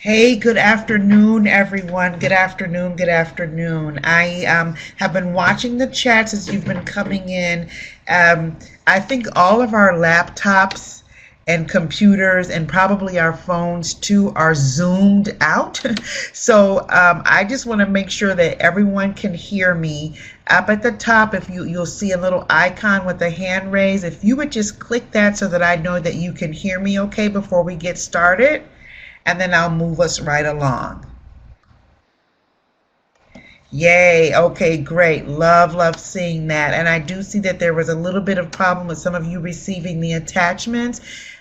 Hey, good afternoon, everyone. Good afternoon, good afternoon. I have been watching the chats as you've been coming in. I think all of our laptops and computers and probably our phones too are zoomed out. So I just want to make sure that everyone can hear me. Up at the top, if you'll see a little icon with a hand raised. If you would just click that so that I know that you can hear me okay before we get started, and then I'll move us right along. Yay. Okay, great. Love seeing that. And I do see that there was a little bit of problem with some of you receiving the attachments.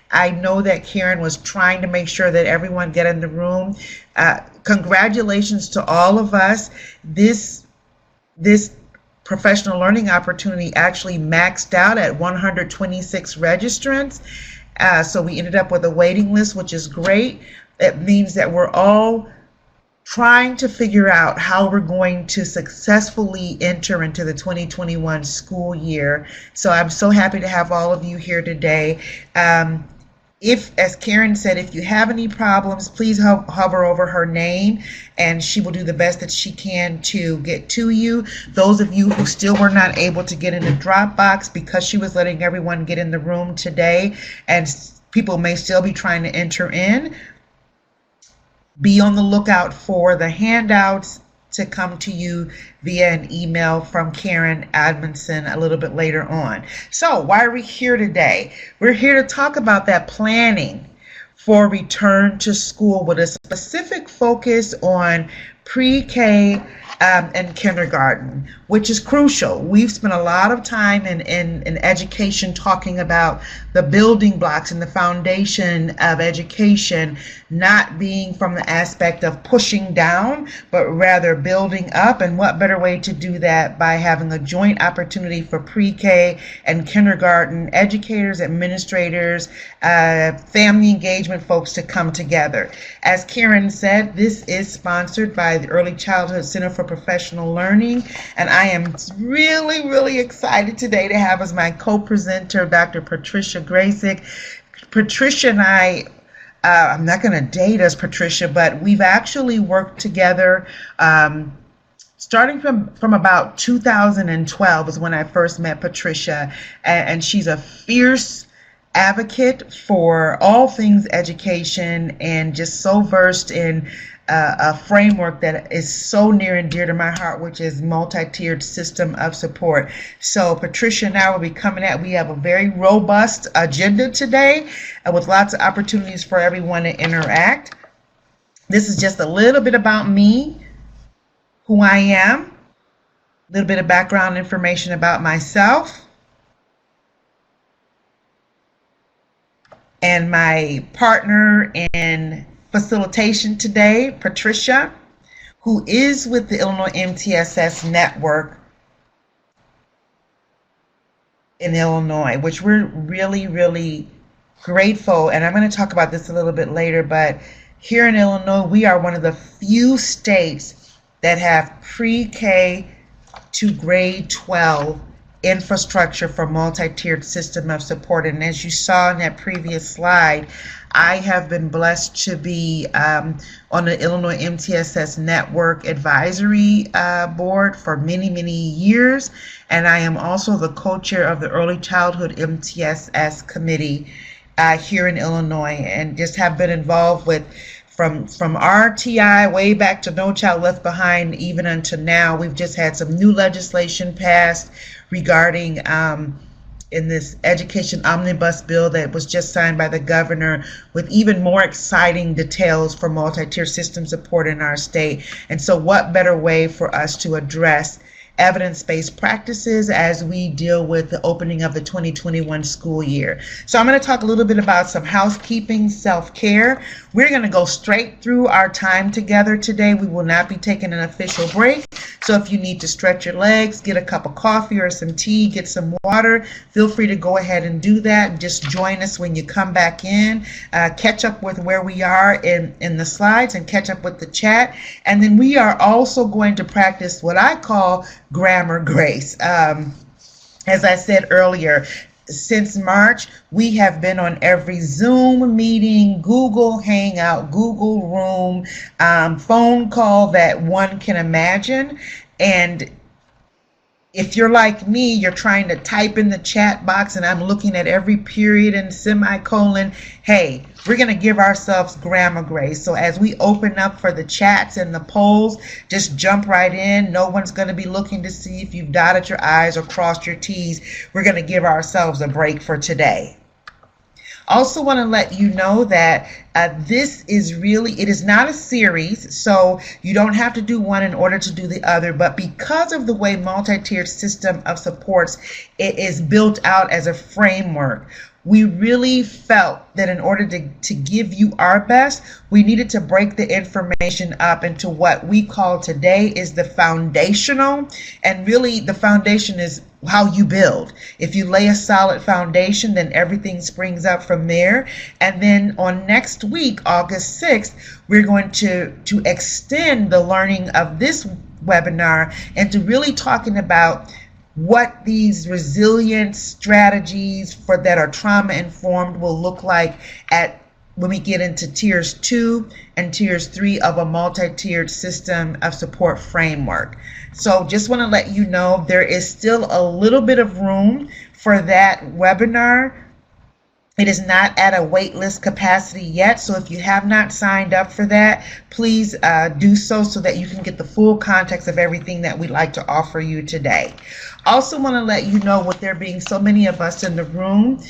I know that Karen was trying to make sure that everyone get in the room. Congratulations to all of us. This professional learning opportunity actually maxed out at 126 registrants. So we ended up with a waiting list, which is great. It means that we're all trying to figure out how we're going to successfully enter into the 2021 school year. So I'm so happy to have all of you here today. If, as Karen said, if you have any problems, please hover over her name and she will do the best that she can to get to you. Those of you who still were not able to get in the Dropbox because she was letting everyone get in the room today and people may still be trying to enter in, be on the lookout for the handouts to come to you via an email from Karen Admonson a little bit later on. So why are we here today? We're here to talk about that planning for return to school with a specific focus on pre-K and kindergarten, which is crucial. We've spent a lot of time in education talking about the building blocks and the foundation of education not being from the aspect of pushing down, but rather building up. And what better way to do that by having a joint opportunity for pre-K and kindergarten educators, administrators, family engagement folks to come together. As Karen said, this is sponsored by the Early Childhood Center for Professional Learning, and I am really excited today to have as my co-presenter Dr. Patricia Graysick. Patricia and I'm not going to date us, Patricia, but we've actually worked together starting from about 2012 is when I first met Patricia, and she's a fierce advocate for all things education and just so versed in a framework that is so near and dear to my heart, which is multi-tiered system of support. So Patricia and I will be coming at, we have a very robust agenda today with lots of opportunities for everyone to interact. This is just a little bit about me, who I am, a little bit of background information about myself, and my partner in facilitation today, Patricia, who is with the Illinois MTSS network in Illinois, which we're really grateful. And I'm going to talk about this a little bit later, but here in Illinois, we are one of the few states that have pre-K to grade 12 infrastructure for multi-tiered system of support. And as you saw in that previous slide, I have been blessed to be on the Illinois MTSS Network Advisory Board for many years, and I am also the co-chair of the Early Childhood MTSS Committee here in Illinois, and just have been involved with from RTI way back to No Child Left Behind even until now. We've just had some new legislation passed regarding in this education omnibus bill that was just signed by the governor, with even more exciting details for multi-tier system support in our state. And so what better way for us to address evidence-based practices as we deal with the opening of the 2021 school year. So I'm going to talk a little bit about some housekeeping, self-care. We're going to go straight through our time together today. We will not be taking an official break. So if you need to stretch your legs, get a cup of coffee or some tea, get some water, feel free to go ahead and do that. Just join us when you come back in, catch up with where we are in the slides and catch up with the chat. And then we are also going to practice what I call grammar grace. As I said earlier, since March, we have been on every Zoom meeting, Google Hangout, Google Room, phone call that one can imagine. And if you're like me, you're trying to type in the chat box and I'm looking at every period and semicolon. Hey, we're going to give ourselves grammar grace. So as we open up for the chats and the polls, just jump right in. No one's going to be looking to see if you've dotted your I's or crossed your T's. We're going to give ourselves a break for today. Also want to let you know that this is really, it is not a series, so you don't have to do one in order to do the other, but because of the way multi-tiered system of supports, it is built out as a framework. We really felt that in order to give you our best, we needed to break the information up into what we call today is the foundational, and really the foundation is how you build. If you lay a solid foundation, then everything springs up from there. And then on next week, August 6th, we're going to extend the learning of this webinar into really talking about what these resilience strategies for that are trauma informed will look like when we get into tiers 2 and tiers 3 of a multi-tiered system of support framework. So just want to let you know there is still a little bit of room for that webinar. It is not at a waitlist capacity yet, so if you have not signed up for that, please do so that you can get the full context of everything that we'd like to offer you today. Also want to let you know, with there being so many of us in the room,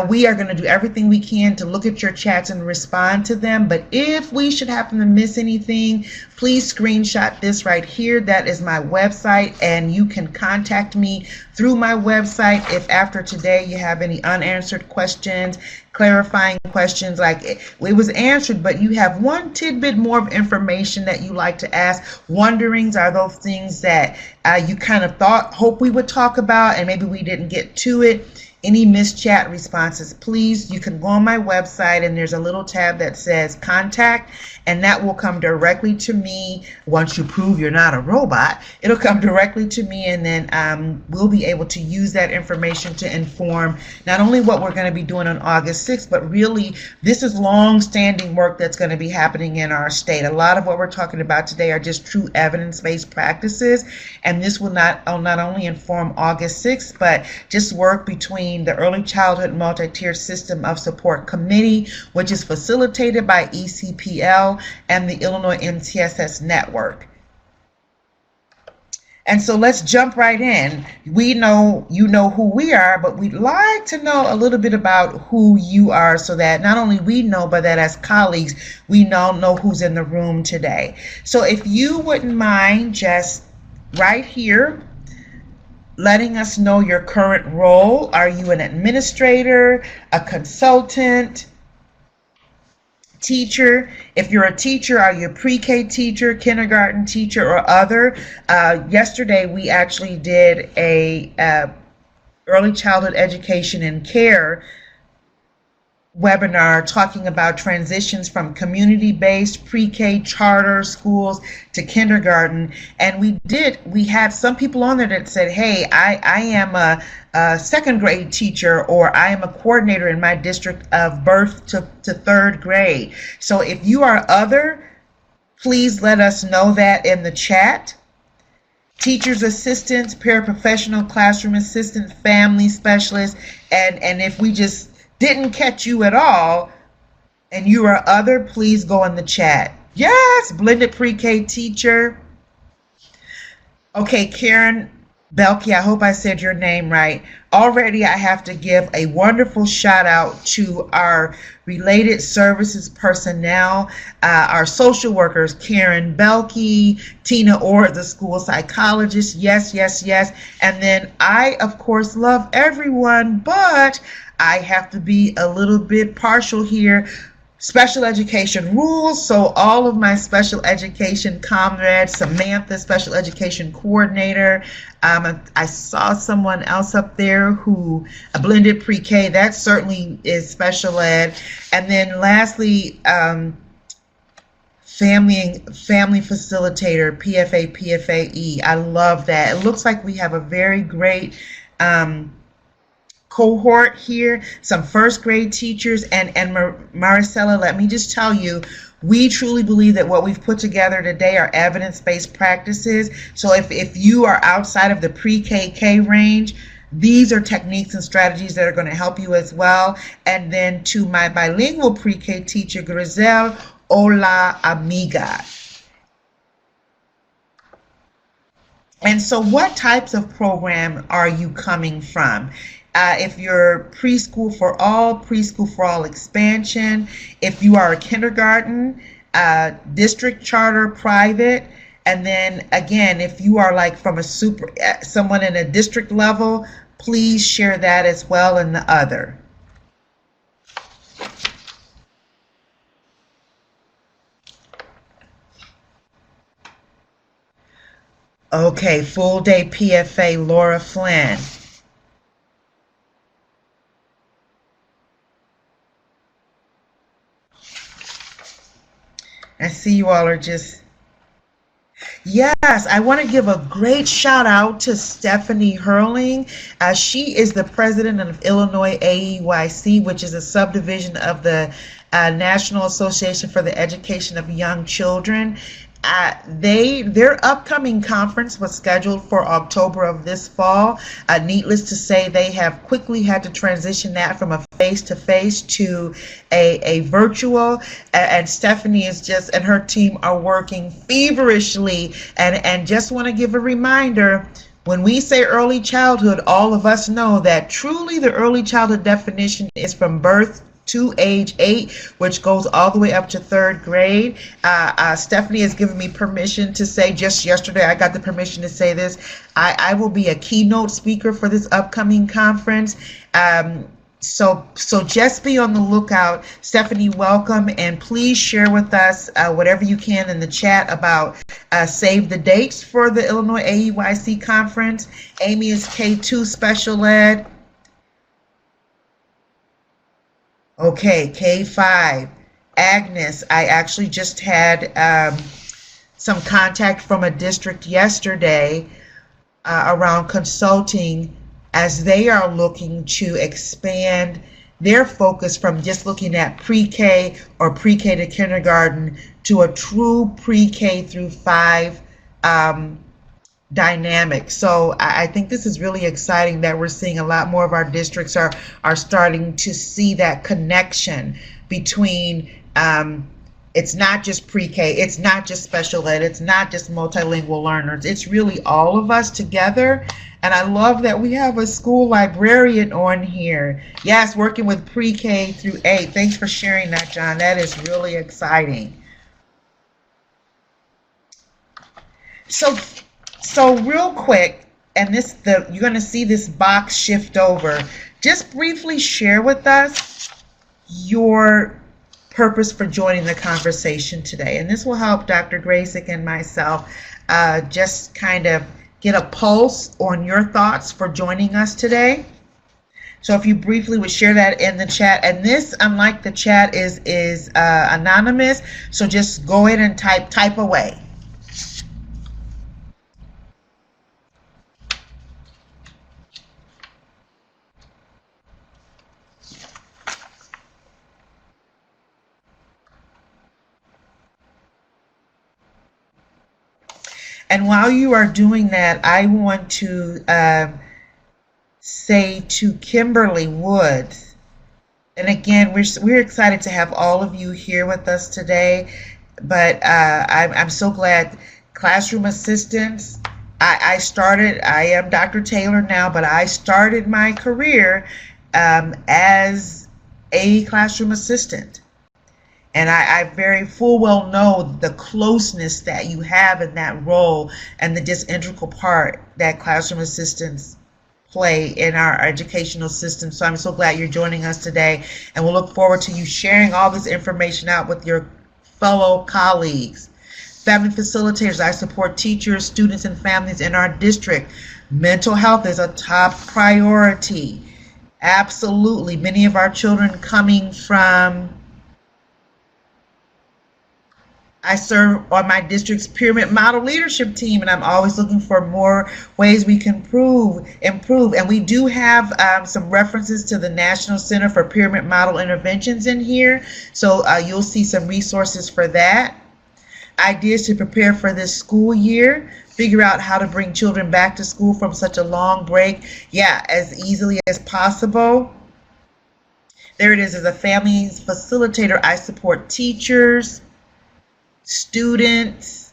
we are going to do everything we can to look at your chats and respond to them. But if we should happen to miss anything, please screenshot this right here. That is my website, and you can contact me through my website if after today you have any unanswered questions, clarifying questions, like it was answered, but you have one tidbit more of information that you like to ask. Wonderings are those things that you kind of hope we would talk about and maybe we didn't get to it. Any missed chat responses, please, you can go on my website and there's a little tab that says contact, and that will come directly to me. Once you prove you're not a robot, it'll come directly to me, and then we'll be able to use that information to inform not only what we're going to be doing on August 6th, but really this is long-standing work that's going to be happening in our state. A lot of what we're talking about today are just true evidence-based practices, and this will not only inform August 6th, but just work between the Early Childhood Multi-Tiered System of Support Committee, which is facilitated by ECPL and the Illinois MTSS Network. And so let's jump right in. We know you know who we are, but we'd like to know a little bit about who you are so that not only we know, but that as colleagues, we know who's in the room today. So if you wouldn't mind just right here, letting us know your current role. Are you an administrator, a consultant, teacher? If you're a teacher, are you a pre-K teacher, kindergarten teacher, or other? Yesterday, we actually did a early childhood education and care webinar talking about transitions from community-based pre-K charter schools to kindergarten, and we had some people on there that said, hey, I am a second grade teacher, or I am a coordinator in my district of birth to third grade. So if you are other, please let us know that in the chat. Teachers assistants, paraprofessional, classroom assistant, family specialist, and if we just didn't catch you at all and you are other, please go in the chat. Yes, blended pre-K teacher. Okay, Karen Belkey, I hope I said your name right. Already I have to give a wonderful shout out to our related services personnel, our social workers, Karen Belkey, Tina Orr, the school psychologist. Yes, yes, yes. And then I, of course, love everyone, but I have to be a little bit partial here. Special education rules. So all of my special education comrades, Samantha, special education coordinator. I saw someone else up there who a blended pre-K. That certainly is special ed. And then lastly, family facilitator, PFA, PFAE. I love that. It looks like we have a very great cohort here, some first grade teachers, and Maricela, let me just tell you, we truly believe that what we've put together today are evidence-based practices. So if you are outside of the pre-KK range, these are techniques and strategies that are going to help you as well. And then to my bilingual pre-K teacher, Grizel, hola amiga. And so what types of program are you coming from? If you're preschool for all expansion, if you are a kindergarten, district charter, private, and then again, if you are like from a someone in a district level, please share that as well in the other. Okay, full day PFA, Laura Flynn. I see you all are just... Yes, I want to give a great shout out to Stephanie Hurling. She is the president of Illinois AEYC, which is a subdivision of the National Association for the Education of Young Children. Their upcoming conference was scheduled for October of this fall. Needless to say, they have quickly had to transition that from a face-to-face to a virtual, and Stephanie is just, and her team are working feverishly, and just want to give a reminder, when we say early childhood, all of us know that truly the early childhood definition is from birth to age 8, which goes all the way up to 3rd grade. Stephanie has given me permission to say, just yesterday I got the permission to say this, I will be a keynote speaker for this upcoming conference. So just be on the lookout. Stephanie, welcome, and please share with us whatever you can in the chat about save the dates for the Illinois AEYC conference. Amy is K2 special ed. Okay, K5. Agnes, I actually just had some contact from a district yesterday around consulting, as they are looking to expand their focus from just looking at pre-K or pre-K to kindergarten to a true pre-K through 5 dynamic. So I think this is really exciting that we're seeing a lot more of our districts are starting to see that connection between it's not just pre-K, it's not just special ed, it's not just multilingual learners, it's really all of us together. And I love that we have a school librarian on here. Yes, working with pre-K through 8. Thanks for sharing that, John. That is really exciting. So real quick, and you're going to see this box shift over. Just briefly share with us your purpose for joining the conversation today. And this will help Dr. Graysick and myself just kind of get a pulse on your thoughts for joining us today. So if you briefly would share that in the chat. And this, unlike the chat, is anonymous. So just go ahead and type away. And while you are doing that, I want to say to Kimberly Woods, and again, we're excited to have all of you here with us today, but I'm so glad. Classroom assistants, I am Dr. Taylor now, but I started my career as a classroom assistant. And I very full well know the closeness that you have in that role and the just integral part that classroom assistants play in our educational system. So I'm so glad you're joining us today, and we'll look forward to you sharing all this information out with your fellow colleagues. Family facilitators, I support teachers, students, and families in our district. Mental health is a top priority. Absolutely. Many of our children coming from I serve on my district's pyramid model leadership team, and I'm always looking for more ways we can improve. And we do have some references to the National Center for Pyramid Model Interventions in here, so you'll see some resources for that. Ideas to prepare for this school year. Figure out how to bring children back to school from such a long break, as easily as possible. There it is. As a family facilitator, I support teachers, students,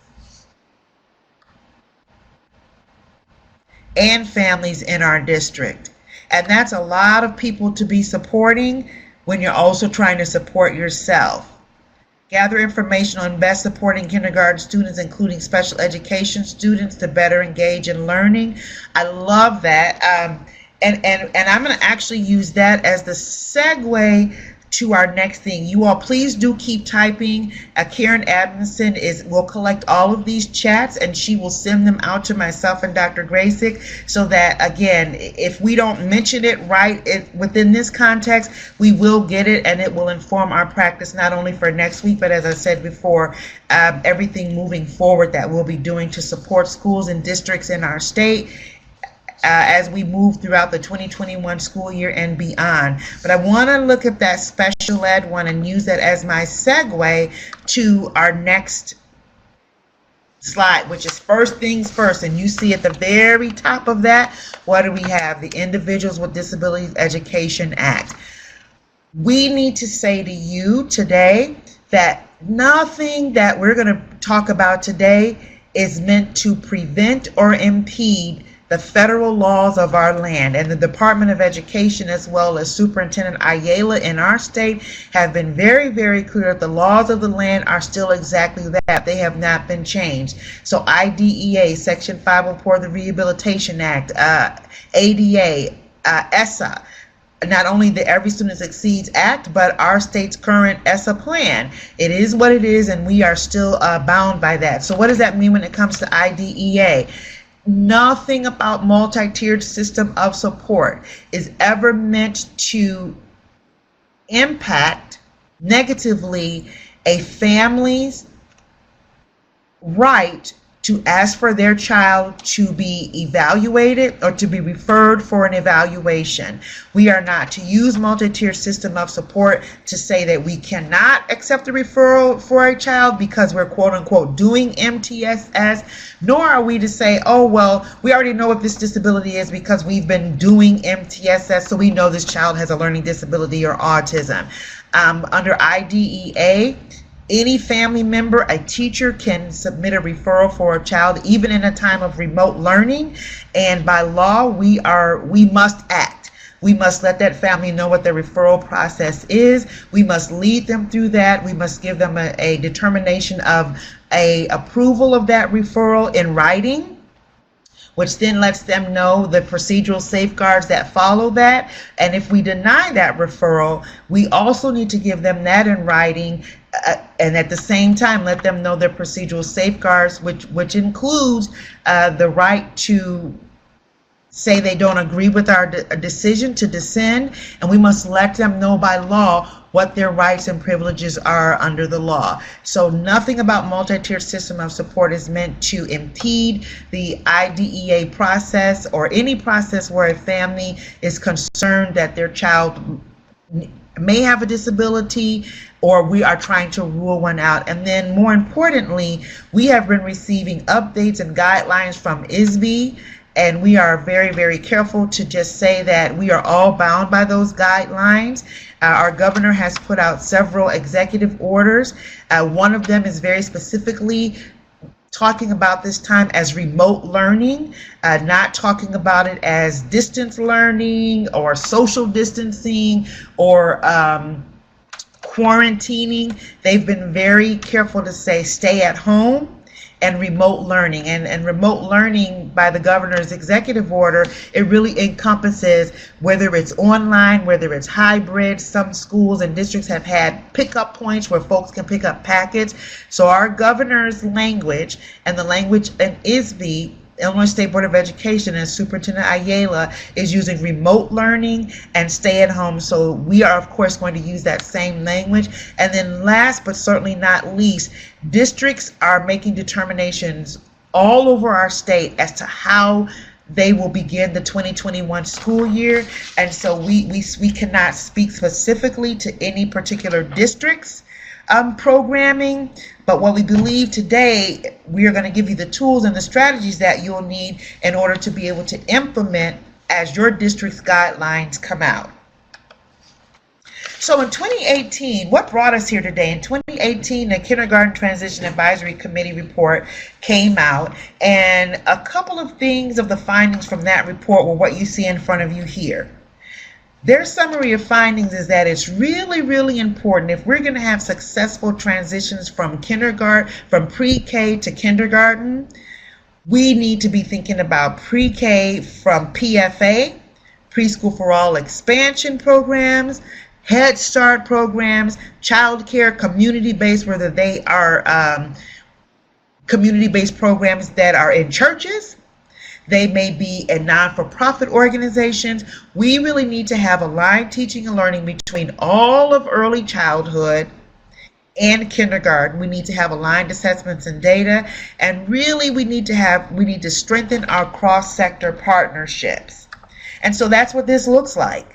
and families in our district. And that's a lot of people to be supporting when you're also trying to support yourself. Gather information on best supporting kindergarten students, including special education students, to better engage in learning. I love that. And I'm going to actually use that as the segue to our next thing. You all please do keep typing. Karen Adamson will collect all of these chats, and she will send them out to myself and Dr. Graysick, so that, again, if we don't mention it within this context, we will get it, and it will inform our practice not only for next week, but as I said before, everything moving forward that we'll be doing to support schools and districts in our state as we move throughout the 2021 school year and beyond. But I want to look at that special ed one and use that as my segue to our next slide, which is first things first. And you see at the very top of that, what do we have? The Individuals with Disabilities Education Act. We need to say to you today that nothing that we're going to talk about today is meant to prevent or impede the federal laws of our land. And the Department of Education, as well as Superintendent Ayala in our state, have been very, very clear that the laws of the land are still exactly that. They have not been changed. So IDEA, Section 504 of the Rehabilitation Act, ADA, ESSA, not only the Every Student Succeeds Act, but our state's current ESSA plan. It is what it is, and we are still bound by that. So what does that mean when it comes to IDEA? Nothing about multi-tiered system of support is ever meant to impact negatively a family's right to ask for their child to be evaluated or to be referred for an evaluation. We are not to use multi-tiered system of support to say that we cannot accept a referral for a child because we're quote unquote doing MTSS, nor are we to say, oh, well, we already know what this disability is because we've been doing MTSS, so we know this child has a learning disability or autism. Under IDEA, any family member, a teacher, can submit a referral for a child, even in a time of remote learning. And by law, we must act. We must let that family know what the referral process is. We must lead them through that. We must give them a determination of a approval of that referral in writing, which then lets them know the procedural safeguards that follow that. And if we deny that referral, we also need to give them that in writing, and at the same time let them know their procedural safeguards, which includes the right to say they don't agree with our decision to dissent, and we must let them know by law what their rights and privileges are under the law. So nothing about multi-tiered system of support is meant to impede the IDEA process or any process where a family is concerned that their child may have a disability, or we are trying to rule one out. And then more importantly, we have been receiving updates and guidelines from ISB, and we are very, very careful to just say that we are all bound by those guidelines. Our governor has put out several executive orders. One of them is very specifically talking about this time as remote learning, not talking about it as distance learning or social distancing or quarantining. They've been very careful to say stay at home and remote learning. And remote learning by the governor's executive order, it really encompasses whether it's online, whether it's hybrid. Some schools and districts have had pickup points where folks can pick up packets. So our governor's language and the language in ISB Illinois State Board of Education and Superintendent Ayala is using remote learning and stay at home. So we are, of course, going to use that same language. And then last but certainly not least, districts are making determinations all over our state as to how they will begin the 2021 school year. And so we cannot speak specifically to any particular districts programming, but what we believe today, we are going to give you the tools and the strategies that you'll need in order to be able to implement as your district's guidelines come out. So in 2018, what brought us here today? In 2018, the Kindergarten Transition Advisory Committee report came out, and a couple of things of the findings from that report were what you see in front of you here. Their summary of findings is that it's really, really important if we're going to have successful transitions from kindergarten, from pre-K to kindergarten, we need to be thinking about pre-K from PFA, Preschool for All expansion programs, Head Start programs, child care, community-based, whether they are community-based programs that are in churches, they may be in non-for-profit organizations. We really need to have aligned teaching and learning between all of early childhood and kindergarten. We need to have aligned assessments and data, and really we need to strengthen our cross-sector partnerships. And so that's what this looks like.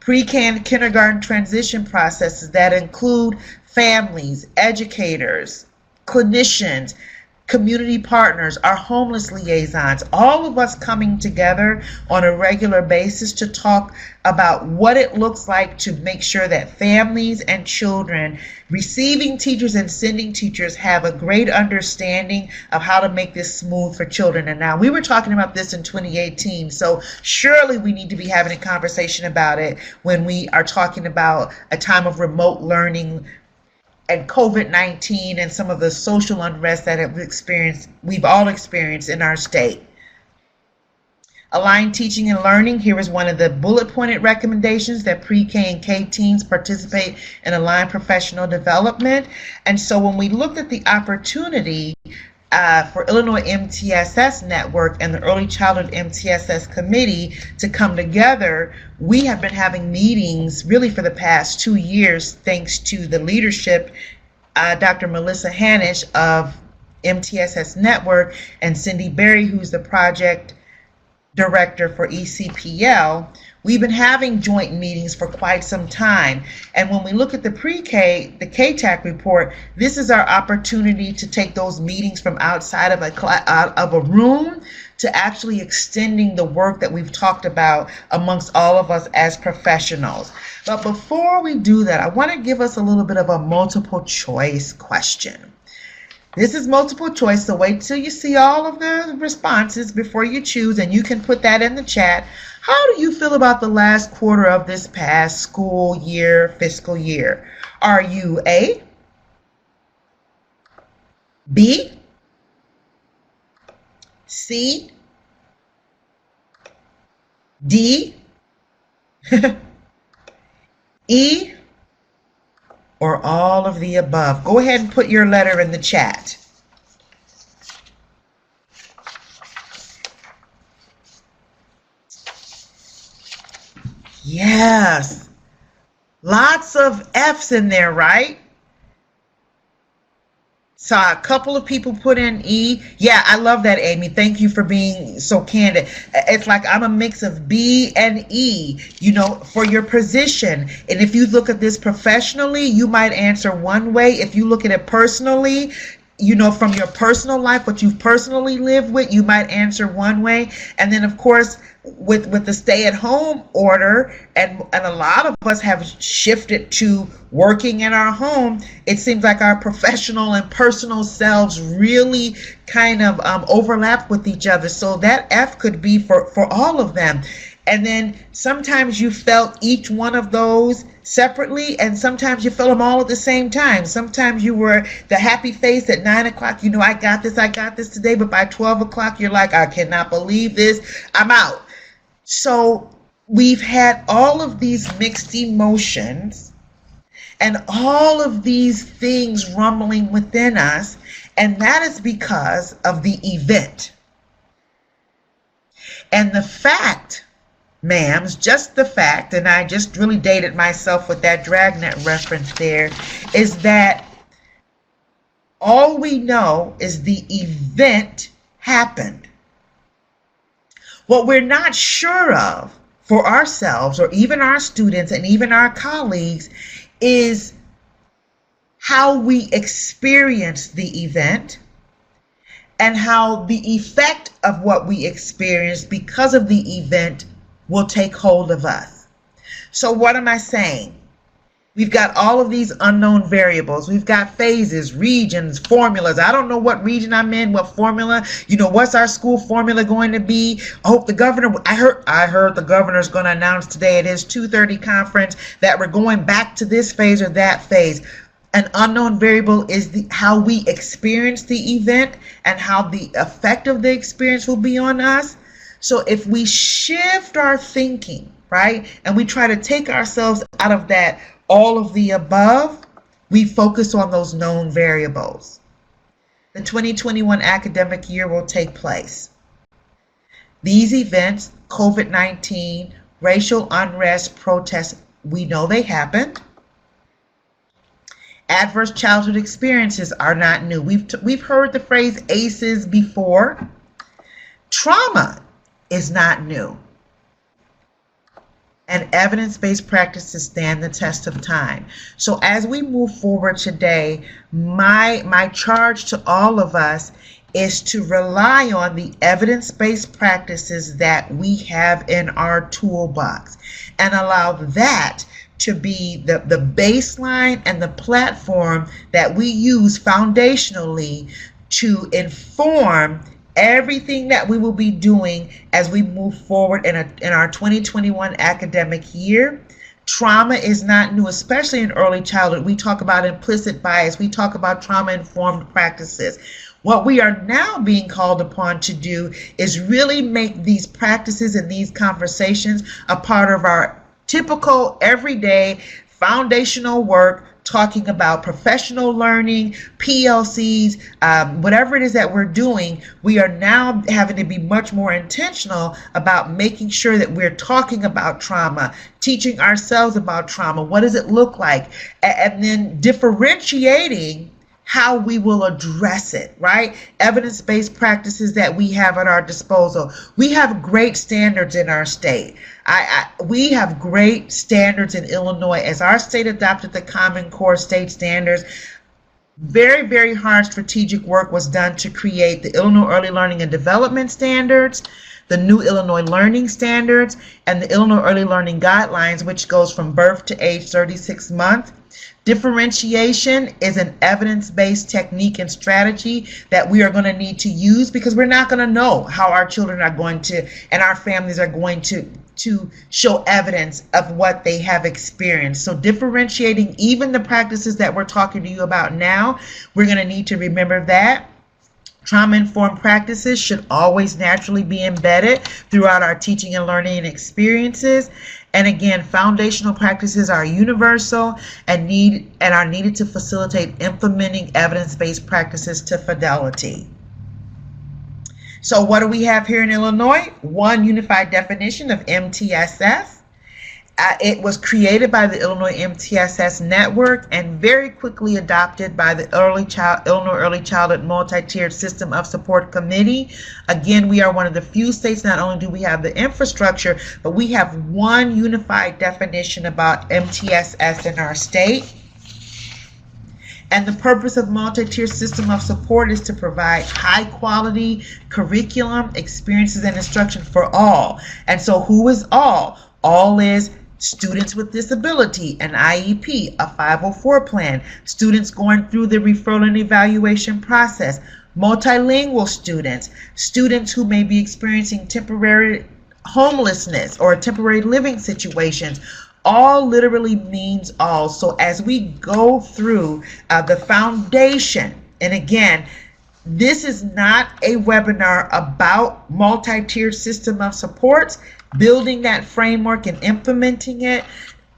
Pre-K and kindergarten transition processes that include families, educators, clinicians, community partners, our homeless liaisons, all of us coming together on a regular basis to talk about what it looks like to make sure that families and children receiving teachers and sending teachers have a great understanding of how to make this smooth for children. And now we were talking about this in 2018, so surely we need to be having a conversation about it when we are talking about a time of remote learning and COVID-19 and some of the social unrest that we've all experienced in our state. Aligned teaching and learning, here is one of the bullet pointed recommendations, that pre-K and K teens participate in aligned professional development. And so when we looked at the opportunity for Illinois MTSS Network and the Early Childhood MTSS Committee to come together, we have been having meetings really for the past 2 years, thanks to the leadership, Dr. Melissa Hanish of MTSS Network and Cindy Berry, who's the project director for ECPL. We've been having joint meetings for quite some time. And when we look at the pre-K, the KTAC report, this is our opportunity to take those meetings from outside of a room to actually extending the work that we've talked about amongst all of us as professionals. But before we do that, I want to give us a little bit of a multiple choice question. This is multiple choice, so wait till you see all of the responses before you choose, and you can put that in the chat. How do you feel about the last quarter of this past school year, fiscal year? Are you A, B, C, D, E, or all of the above? Go ahead and put your letter in the chat. Yes, lots of F's in there, right? Saw a couple of people put in E. Yeah, I love that, Amy. Thank you for being so candid. It's like I'm a mix of B and E, you know, for your position. And if you look at this professionally, you might answer one way. If you look at it personally, you know, from your personal life, what you've personally lived with, you might answer one way. And then, of course, with the stay-at-home order, and a lot of us have shifted to working in our home, it seems like our professional and personal selves really kind of overlap with each other. So that F could be for all of them. And then sometimes you felt each one of those separately, and sometimes you felt them all at the same time. Sometimes you were the happy face at 9 o'clock, you know, I got this today, but by 12 o'clock, you're like, I cannot believe this, I'm out. So we've had all of these mixed emotions and all of these things rumbling within us, and that is because of the event. And the fact, ma'ams, just the fact, and I just really dated myself with that Dragnet reference there, is that all we know is the event happened. What we're not sure of for ourselves or even our students and even our colleagues is how we experience the event and how the effect of what we experience because of the event will take hold of us. So what am I saying? We've got all of these unknown variables. We've got phases, regions, formulas. I don't know what region I'm in, what formula. What's our school formula going to be? I hope the governor, I heard the governor's going to announce today at his 2:30 conference that we're going back to this phase or that phase. An unknown variable is how we experience the event and how the effect of the experience will be on us. So if we shift our thinking, right, and we try to take ourselves out of that all of the above, we focus on those known variables. The 2021 academic year will take place. These events, COVID-19, racial unrest, protests, we know they happened. Adverse childhood experiences are not new. We've heard the phrase ACEs before. Trauma is not new. And evidence-based practices stand the test of time. So as we move forward today, my charge to all of us is to rely on the evidence-based practices that we have in our toolbox and allow that to be the baseline and the platform that we use foundationally to inform everything that we will be doing as we move forward in our 2021 academic year. Trauma is not new, especially in early childhood. We talk about implicit bias. We talk about trauma-informed practices. What we are now being called upon to do is really make these practices and these conversations a part of our typical, everyday, foundational work, talking about professional learning, PLCs, whatever it is that we're doing. We are now having to be much more intentional about making sure that we're talking about trauma, teaching ourselves about trauma. What does it look like? And then differentiating how we will address it, right? Evidence-based practices that we have at our disposal. We have great standards in our state. We have great standards in Illinois. As our state adopted the Common Core state standards, very, very hard strategic work was done to create the Illinois Early Learning and Development Standards, the new Illinois Learning Standards, and the Illinois Early Learning Guidelines, which goes from birth to age 36 months. Differentiation is an evidence-based technique and strategy that we are going to need to use because we're not going to know how our children are going to and our families are going to show evidence of what they have experienced. So differentiating even the practices that we're talking to you about now, we're going to need to remember that. Trauma-informed practices should always naturally be embedded throughout our teaching and learning and experiences. And again, foundational practices are universal and are needed to facilitate implementing evidence-based practices to fidelity. So what do we have here in Illinois? One unified definition of MTSS. It was created by the Illinois MTSS network and very quickly adopted by the Illinois Early Childhood Multi-Tiered System of Support Committee. Again, we are one of the few states, not only do we have the infrastructure, but we have one unified definition about MTSS in our state. And the purpose of multi-tiered system of support is to provide high quality curriculum, experiences, and instruction for all. And so who is all? All is students with disability, an IEP, a 504 plan, students going through the referral and evaluation process, multilingual students, students who may be experiencing temporary homelessness or temporary living situations. All literally means all. So as we go through the foundation, and again, this is not a webinar about multi-tiered system of supports, building that framework and implementing it.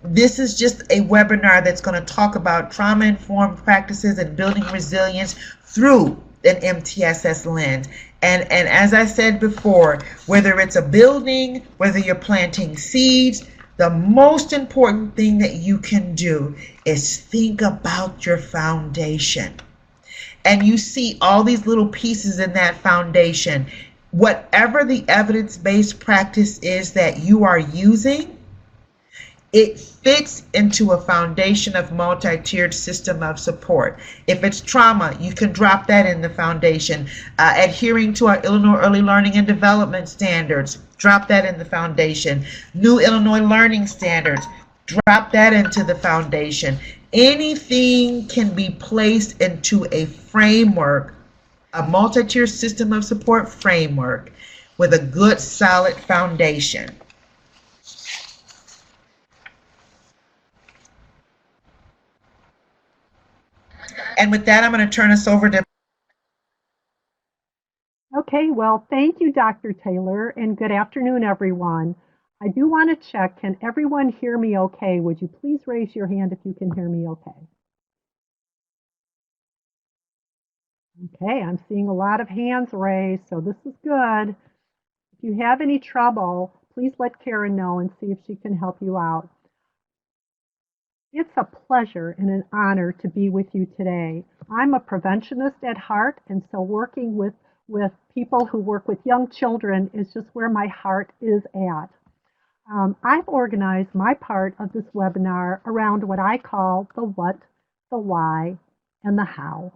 This is just a webinar that's going to talk about trauma-informed practices and building resilience through an MTSS lens. And as I said before, whether it's a building, whether you're planting seeds, the most important thing that you can do is think about your foundation. And you see all these little pieces in that foundation. Whatever the evidence-based practice is that you are using, it fits into a foundation of multi-tiered system of support. If it's trauma, you can drop that in the foundation. Adhering to our Illinois Early Learning and Development Standards, drop that in the foundation. New Illinois Learning Standards, drop that into the foundation. Anything can be placed into a framework, a multi-tier system of support framework with a good solid foundation. And with that, I'm going to turn us over to. Okay, well, thank you, Dr. Taylor, and good afternoon, everyone. I do want to check, can everyone hear me okay? Would you please raise your hand if you can hear me okay? Okay, I'm seeing a lot of hands raised, so this is good. If you have any trouble, please let Karen know and see if she can help you out. It's a pleasure and an honor to be with you today. I'm a preventionist at heart, and so working with people who work with young children is just where my heart is at. I've organized my part of this webinar around what I call the what, the why, and the how.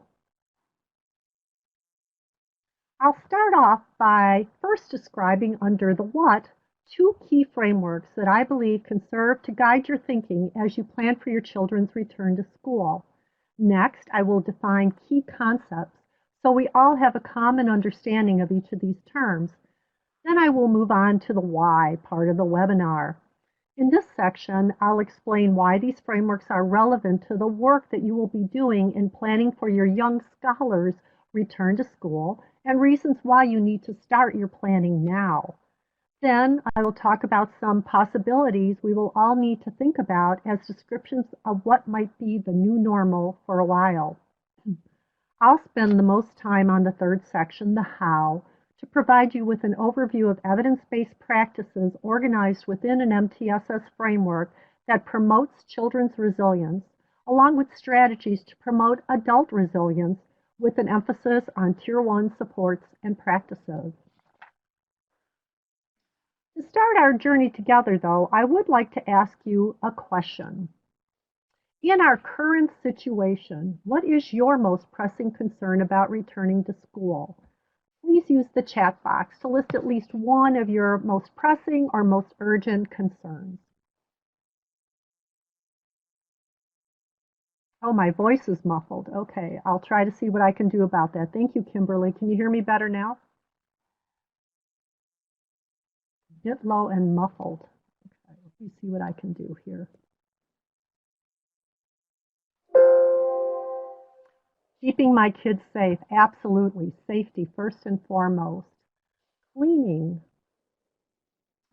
I'll start off by first describing under the what two key frameworks that I believe can serve to guide your thinking as you plan for your children's return to school. Next, I will define key concepts so we all have a common understanding of each of these terms. Then I will move on to the why part of the webinar. In this section, I'll explain why these frameworks are relevant to the work that you will be doing in planning for your young scholars' return to school and reasons why you need to start your planning now. Then I will talk about some possibilities we will all need to think about as descriptions of what might be the new normal for a while. I'll spend the most time on the third section, the how, to provide you with an overview of evidence-based practices organized within an MTSS framework that promotes children's resilience, along with strategies to promote adult resilience with an emphasis on Tier 1 supports and practices. To start our journey together, though, I would like to ask you a question. In our current situation, what is your most pressing concern about returning to school? Please use the chat box to list at least one of your most pressing or most urgent concerns. Oh, my voice is muffled. Okay, I'll try to see what I can do about that. Thank you, Kimberly. Can you hear me better now? A bit low and muffled. Okay, let me see what I can do here. Keeping my kids safe, absolutely. Safety first and foremost. Cleaning.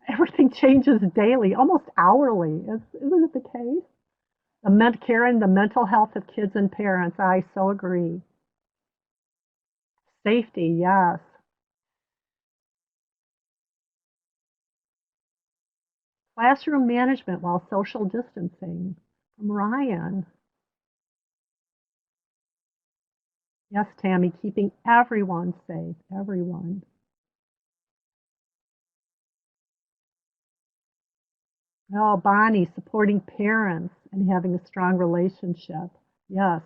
Everything changes daily, almost hourly. Isn't it the case? Karen, the mental health of kids and parents, I so agree. Safety, yes. Classroom management while social distancing. From Ryan. Yes, Tammy, keeping everyone safe, everyone. Oh, Bonnie, supporting parents and having a strong relationship. Yes.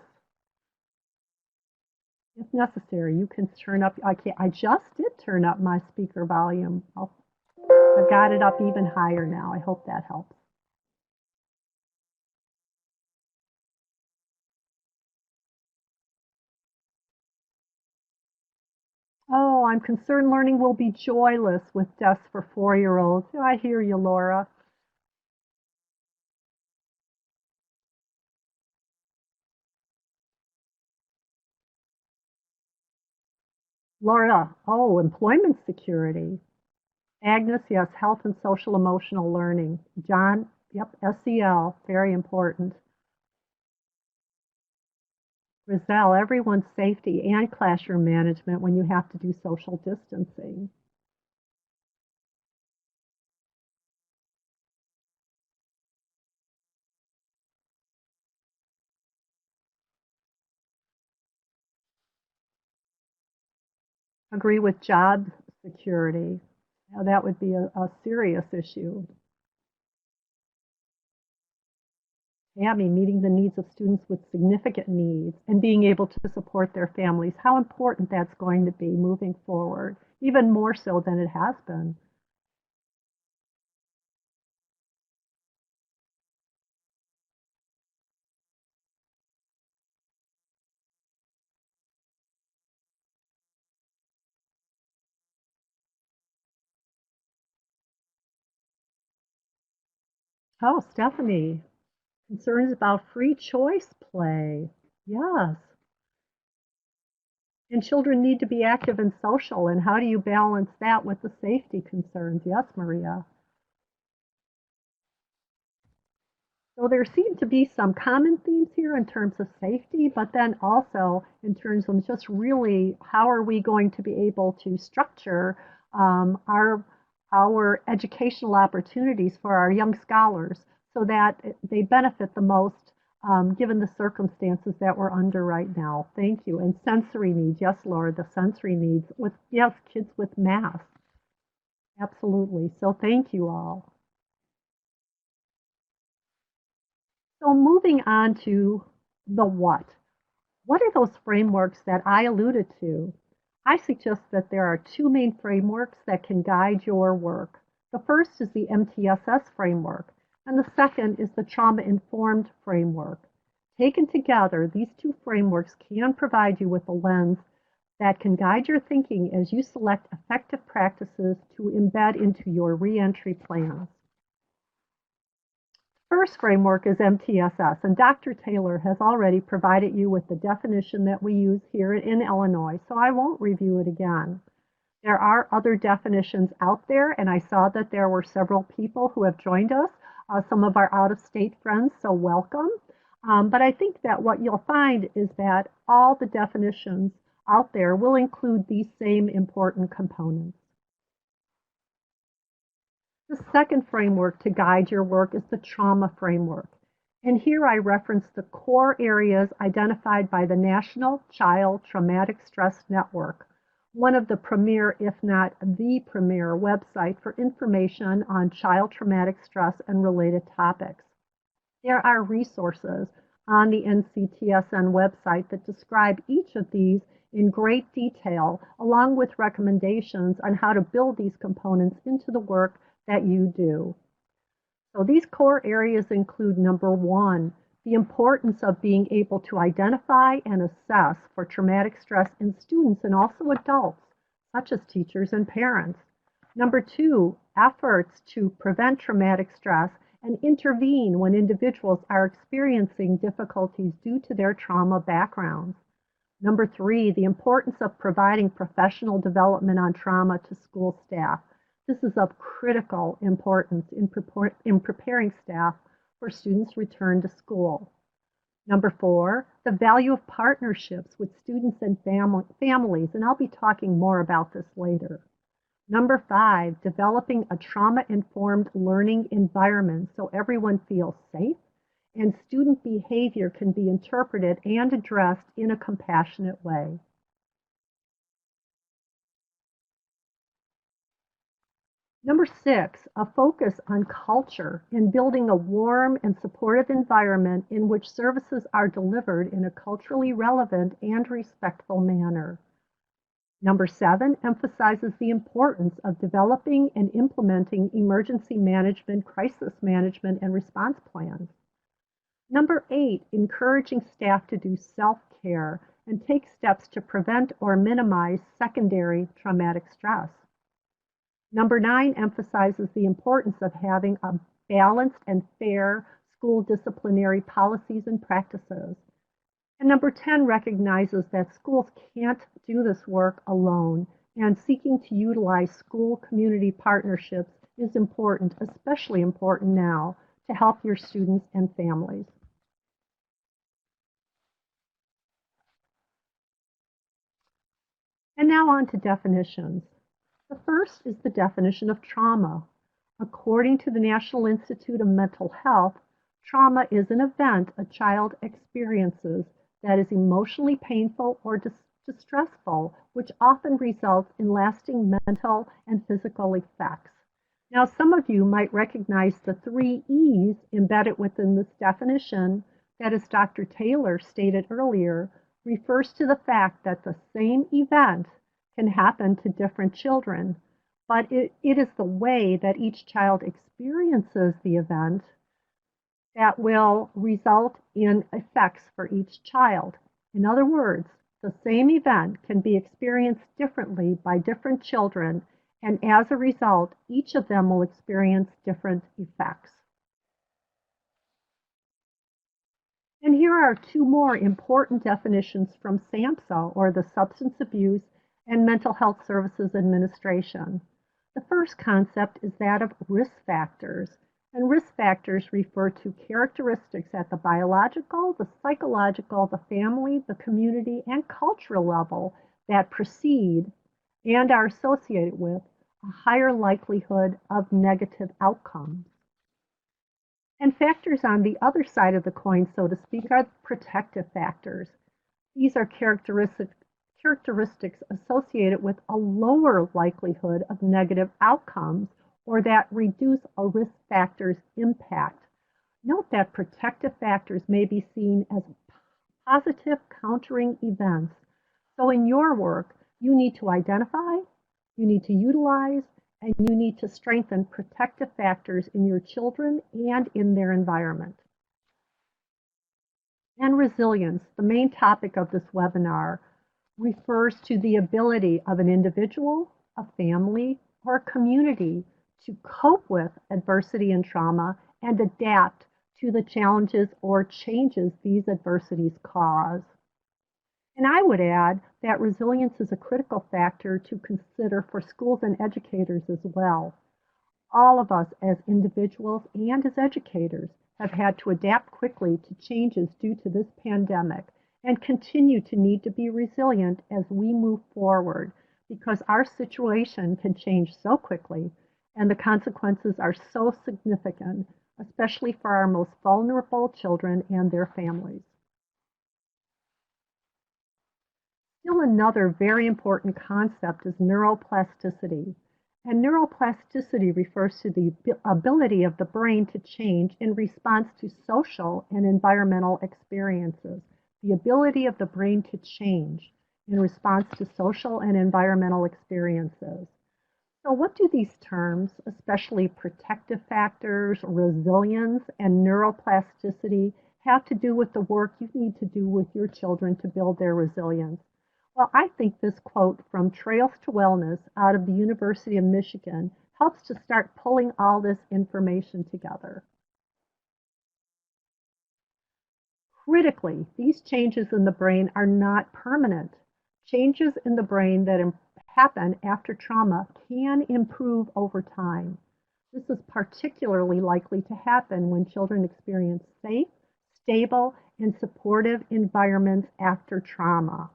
If necessary, you can turn up. I just did turn up my speaker volume. I've got it up even higher now. I hope that helps. Oh, I'm concerned learning will be joyless with desks for 4-year-olds. I hear you, Laura. Laura, oh, employment security. Agnes, yes, health and social emotional learning. John, yep, SEL, very important. Rizal, everyone's safety and classroom management when you have to do social distancing. Agree with job security. Now, that would be a serious issue. Tammy, meeting the needs of students with significant needs and being able to support their families, how important that's going to be moving forward, even more so than it has been. Oh, Stephanie, concerns about free choice play. Yes. And children need to be active and social. And how do you balance that with the safety concerns? Yes, Maria. So there seem to be some common themes here in terms of safety, but then also in terms of just really how are we going to be able to structure um, our our educational opportunities for our young scholars so that they benefit the most given the circumstances that we're under right now. Thank you. And sensory needs, yes, Laura, the sensory needs with yes, kids with masks. Absolutely. So thank you all. So moving on to the what. What are those frameworks that I alluded to? I suggest that there are two main frameworks that can guide your work. The first is the MTSS framework, and the second is the trauma-informed framework. Taken together, these two frameworks can provide you with a lens that can guide your thinking as you select effective practices to embed into your reentry plans. First framework is MTSS, and Dr. Taylor has already provided you with the definition that we use here in Illinois, so I won't review it again. There are other definitions out there, and I saw that there were several people who have joined us, some of our out-of-state friends, so welcome. But I think that what you'll find is that all the definitions out there will include these same important components. The second framework to guide your work is the trauma framework. And here I reference the core areas identified by the National Child Traumatic Stress Network, one of the premier, if not the premier, website for information on child traumatic stress and related topics. There are resources on the NCTSN website that describe each of these in great detail, along with recommendations on how to build these components into the work that you do. So these core areas include number one, the importance of being able to identify and assess for traumatic stress in students and also adults, such as teachers and parents. Number two, efforts to prevent traumatic stress and intervene when individuals are experiencing difficulties due to their trauma backgrounds. Number three, the importance of providing professional development on trauma to school staff. This is of critical importance in preparing staff for students' return to school. Number four, the value of partnerships with students and families, and I'll be talking more about this later. Number five, developing a trauma-informed learning environment so everyone feels safe and student behavior can be interpreted and addressed in a compassionate way. Number six, a focus on culture and building a warm and supportive environment in which services are delivered in a culturally relevant and respectful manner. Number seven, emphasizes the importance of developing and implementing emergency management, crisis management, and response plans. Number eight, encouraging staff to do self-care and take steps to prevent or minimize secondary traumatic stress. Number nine emphasizes the importance of having a balanced and fair school disciplinary policies and practices. And number 10 recognizes that schools can't do this work alone, and seeking to utilize school community partnerships is important, especially important now, to help your students and families. And now on to definitions. The first is the definition of trauma. According to the National Institute of Mental Health, trauma is an event a child experiences that is emotionally painful or distressful, which often results in lasting mental and physical effects. Now, some of you might recognize the three E's embedded within this definition that, as Dr. Taylor stated earlier, refers to the fact that the same event can happen to different children, but it is the way that each child experiences the event that will result in effects for each child. In other words, the same event can be experienced differently by different children, and as a result, each of them will experience different effects. And here are two more important definitions from SAMHSA, or the Substance Abuse and Mental Health Services Administration. The first concept is that of risk factors, and risk factors refer to characteristics at the biological, the psychological, the family, the community, and cultural level that precede and are associated with a higher likelihood of negative outcomes. And factors on the other side of the coin, so to speak, are protective factors. These are characteristics associated with a lower likelihood of negative outcomes or that reduce a risk factor's impact. Note that protective factors may be seen as positive countering events. So in your work, you need to identify, you need to utilize, and you need to strengthen protective factors in your children and in their environment. And resilience, the main topic of this webinar, refers to the ability of an individual, a family, or a community to cope with adversity and trauma and adapt to the challenges or changes these adversities cause. And I would add that resilience is a critical factor to consider for schools and educators as well. All of us as individuals and as educators have had to adapt quickly to changes due to this pandemic and continue to need to be resilient as we move forward because our situation can change so quickly and the consequences are so significant, especially for our most vulnerable children and their families. Still another very important concept is neuroplasticity. And neuroplasticity refers to the ability of the brain to change in response to social and environmental experiences. The ability of the brain to change in response to social and environmental experiences. So what do these terms, especially protective factors, resilience, and neuroplasticity, have to do with the work you need to do with your children to build their resilience? Well, I think this quote from Trails to Wellness out of the University of Michigan helps to start pulling all this information together. Critically, these changes in the brain are not permanent. Changes in the brain that happen after trauma can improve over time. This is particularly likely to happen when children experience safe, stable, and supportive environments after trauma.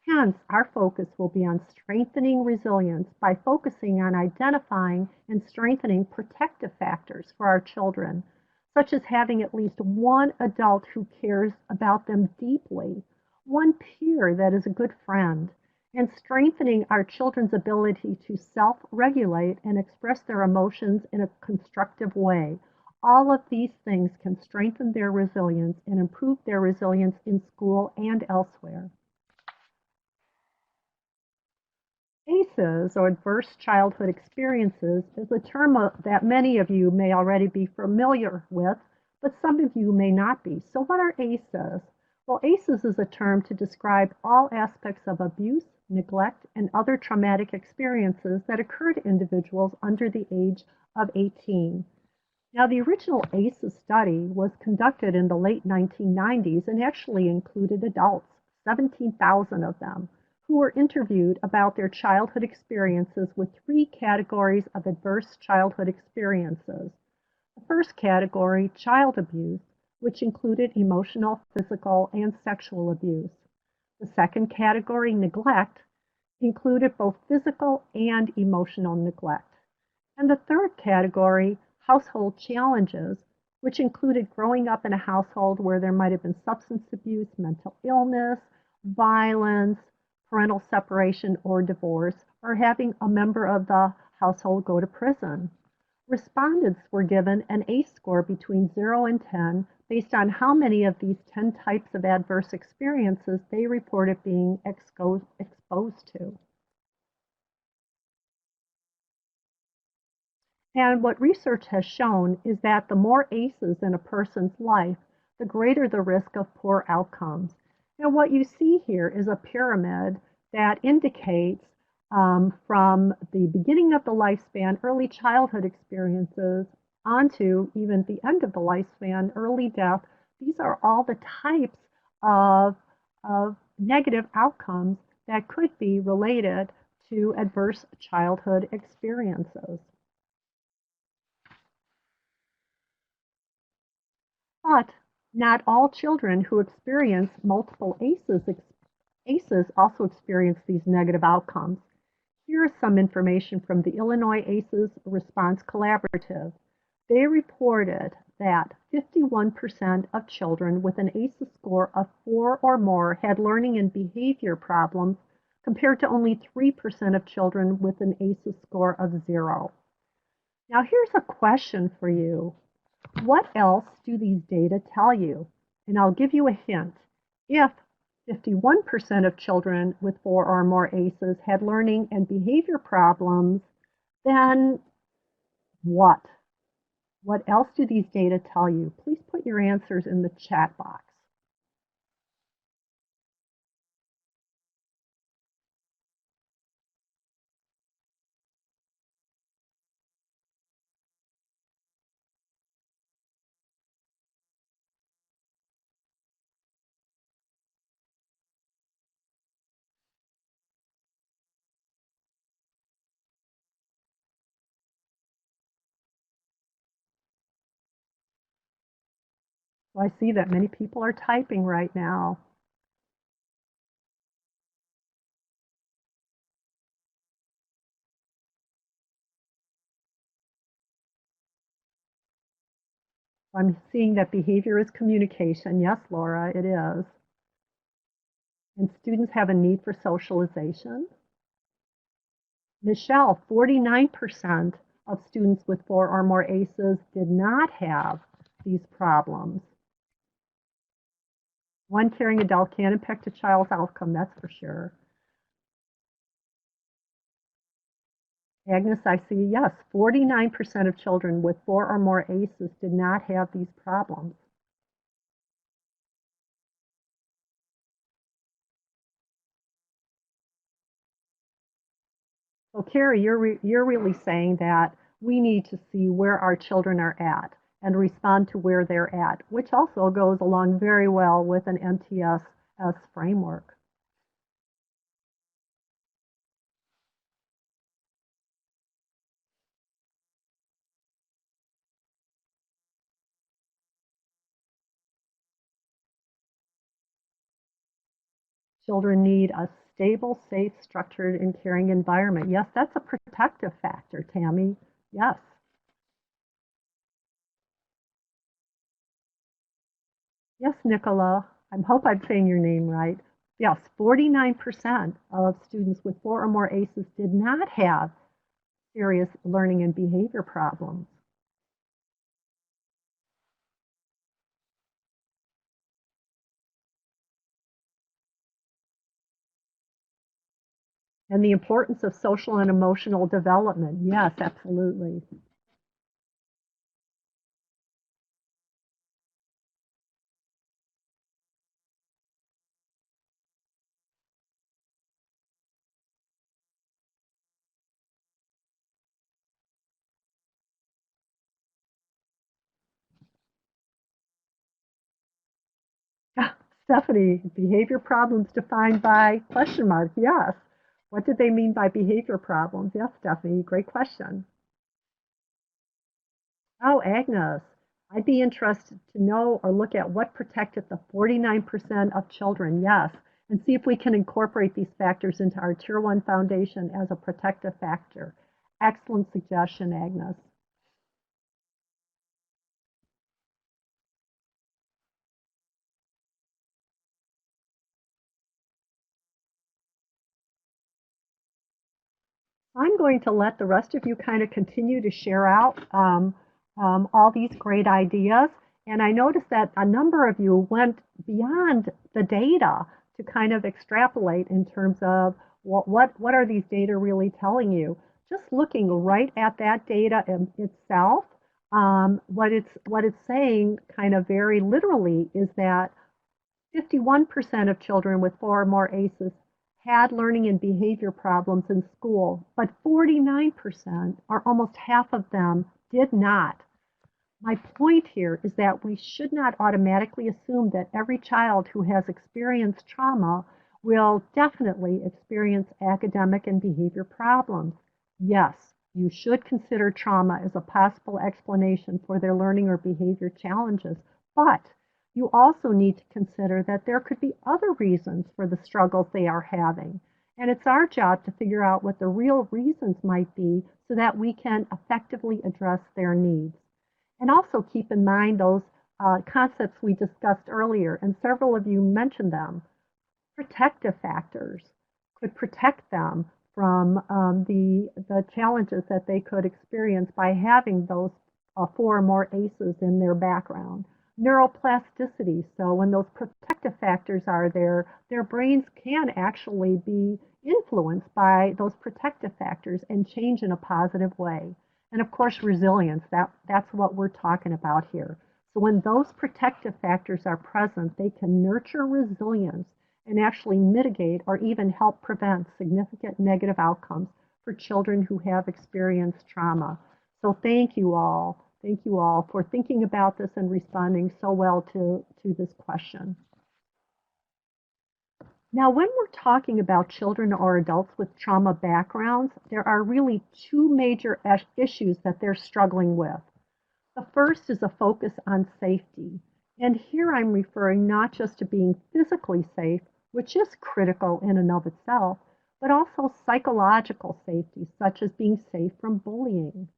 Hence, our focus will be on strengthening resilience by focusing on identifying and strengthening protective factors for our children, such as having at least one adult who cares about them deeply, one peer that is a good friend, and strengthening our children's ability to self-regulate and express their emotions in a constructive way. All of these things can strengthen their resilience and improve their resilience in school and elsewhere. ACEs, or Adverse Childhood Experiences, is a term that many of you may already be familiar with, but some of you may not be. So what are ACEs? Well, ACEs is a term to describe all aspects of abuse, neglect, and other traumatic experiences that occur to individuals under the age of 18. Now, the original ACEs study was conducted in the late 1990s and actually included adults, 17,000 of them, who were interviewed about their childhood experiences with three categories of adverse childhood experiences. The first category, child abuse, which included emotional, physical, and sexual abuse. The second category, neglect, included both physical and emotional neglect. And the third category, household challenges, which included growing up in a household where there might have been substance abuse, mental illness, violence, parental separation or divorce, or having a member of the household go to prison. Respondents were given an ACE score between 0 and 10 based on how many of these 10 types of adverse experiences they reported being exposed to. And what research has shown is that the more ACEs in a person's life, the greater the risk of poor outcomes. And what you see here is a pyramid that indicates from the beginning of the lifespan, early childhood experiences, onto even the end of the lifespan, early death. These are all the types of, of negative outcomes that could be related to adverse childhood experiences. But not all children who experience multiple ACEs also experience these negative outcomes. Here is some information from the Illinois ACEs Response Collaborative. They reported that 51% of children with an ACEs score of 4 or more had learning and behavior problems, compared to only 3% of children with an ACEs score of 0. Now here's a question for you. What else do these data tell you? And I'll give you a hint. If 51% of children with 4 or more ACEs had learning and behavior problems, then what? What else do these data tell you? Please put your answers in the chat box. So I see that many people are typing right now. I'm seeing that behavior is communication. Yes, Laura, it is. And students have a need for socialization. Michelle, 49% of students with 4 or more ACEs did not have these problems. One caring adult can impact a child's outcome, that's for sure. Agnes, I see, yes, 49% of children with 4 or more ACEs did not have these problems. So Carrie, you're really saying that we need to see where our children are at and respond to where they're at, which also goes along very well with an MTSS framework. Children need a stable, safe, structured, and caring environment. Yes, that's a protective factor, Tammy. Yes. Yes, Nicola. I hope I'm saying your name right. Yes, 49% of students with 4 or more ACEs did not have serious learning and behavior problems. And the importance of social and emotional development. Yes, absolutely. Stephanie, behavior problems defined by question mark. Yes. What did they mean by behavior problems? Yes, Stephanie, great question. Oh, Agnes, I'd be interested to know or look at what protected the 49% of children. Yes, and see if we can incorporate these factors into our Tier 1 foundation as a protective factor. Excellent suggestion, Agnes. I'm going to let the rest of you kind of continue to share out all these great ideas. And I noticed that a number of you went beyond the data to kind of extrapolate in terms of what are these data really telling you. Just looking right at that data itself, what it's saying kind of very literally is that 51% of children with 4 or more ACEs had learning and behavior problems in school, but 49%, or almost half of them, did not. My point here is that we should not automatically assume that every child who has experienced trauma will definitely experience academic and behavior problems. Yes, you should consider trauma as a possible explanation for their learning or behavior challenges, but you also need to consider that there could be other reasons for the struggles they are having. And it's our job to figure out what the real reasons might be so that we can effectively address their needs. And also keep in mind those concepts we discussed earlier, and several of you mentioned them. Protective factors could protect them from the challenges that they could experience by having those 4 or more ACEs in their background. Neuroplasticity, so when those protective factors are there, their brains can actually be influenced by those protective factors and change in a positive way. And of course, resilience, that's what we're talking about here. So when those protective factors are present, they can nurture resilience and actually mitigate or even help prevent significant negative outcomes for children who have experienced trauma. So thank you all. Thank you all for thinking about this and responding so well to this question. Now, when we're talking about children or adults with trauma backgrounds, there are really 2 major issues that they're struggling with. The first is a focus on safety. And here I'm referring not just to being physically safe, which is critical in and of itself, but also psychological safety, such as being safe from bullying.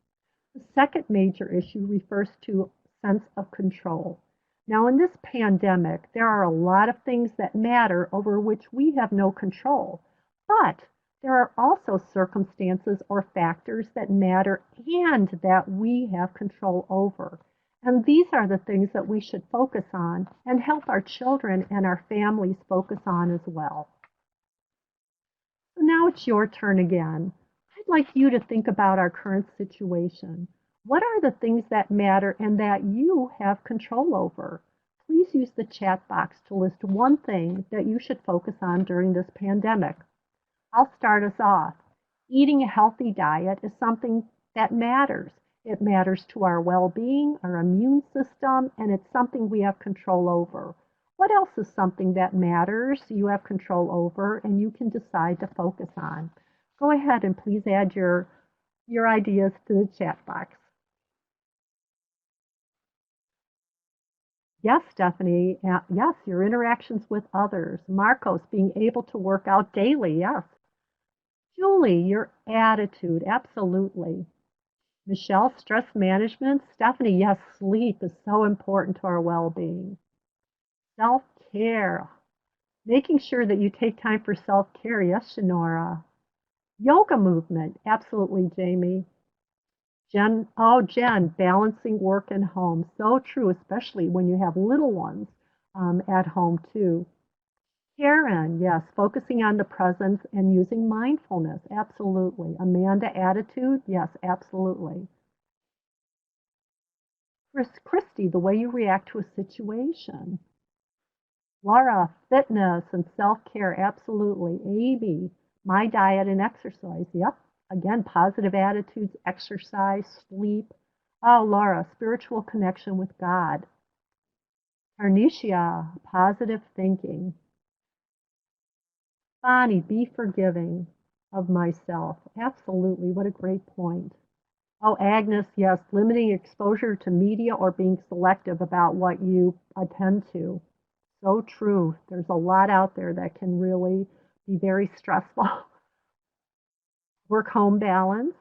The second major issue refers to sense of control. Now, in this pandemic, there are a lot of things that matter over which we have no control, but there are also circumstances or factors that matter and that we have control over. And these are the things that we should focus on and help our children and our families focus on as well. So now it's your turn again. I'd like you to think about our current situation. What are the things that matter and that you have control over? Please use the chat box to list one thing that you should focus on during this pandemic. I'll start us off. Eating a healthy diet is something that matters. It matters to our well-being, our immune system, and it's something we have control over. What else is something that matters, you have control over, and you can decide to focus on? Go ahead and please add your ideas to the chat box. Yes, Stephanie. Yes, your interactions with others. Marcos, being able to work out daily. Yes. Julie, your attitude. Absolutely. Michelle, stress management. Stephanie, yes, sleep is so important to our well-being. Self-care. Making sure that you take time for self-care. Yes, Shanora. Yoga movement. Absolutely, Jamie. Jen, balancing work and home. So true, especially when you have little ones at home too. Karen, yes, focusing on the present and using mindfulness. Absolutely. Amanda, attitude. Yes, absolutely. Christy, the way you react to a situation. Laura, fitness and self-care. Absolutely. Amy, my diet and exercise. Yep. Again, positive attitudes, exercise, sleep. Oh, Laura, spiritual connection with God. Arnisha, positive thinking. Bonnie, be forgiving of myself. Absolutely, what a great point. Oh, Agnes, yes, limiting exposure to media or being selective about what you attend to. So true. There's a lot out there that can really be very stressful. Work-home balance,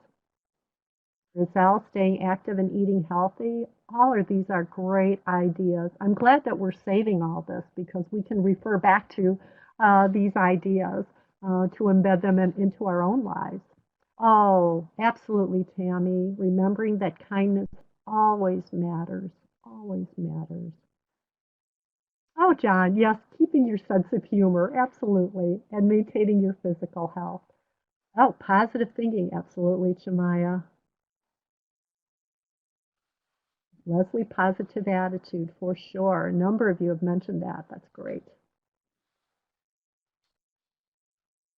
Rizal, staying active and eating healthy. All of these are great ideas. I'm glad that we're saving all this because we can refer back to these ideas to embed them into our own lives. Oh, absolutely, Tammy. Remembering that kindness always matters, always matters. Oh, John, yes, keeping your sense of humor, absolutely, and maintaining your physical health. Oh, positive thinking, absolutely, Shamaya. Leslie, positive attitude, for sure. A number of you have mentioned that. That's great.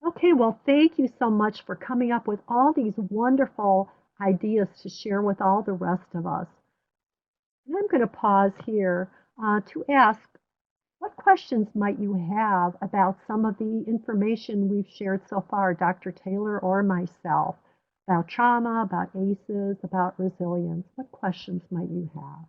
Okay, well, thank you so much for coming up with all these wonderful ideas to share with all the rest of us. And I'm going to pause here to ask what questions might you have about some of the information we've shared so far, Dr. Taylor or myself, about trauma, about ACEs, about resilience? What questions might you have?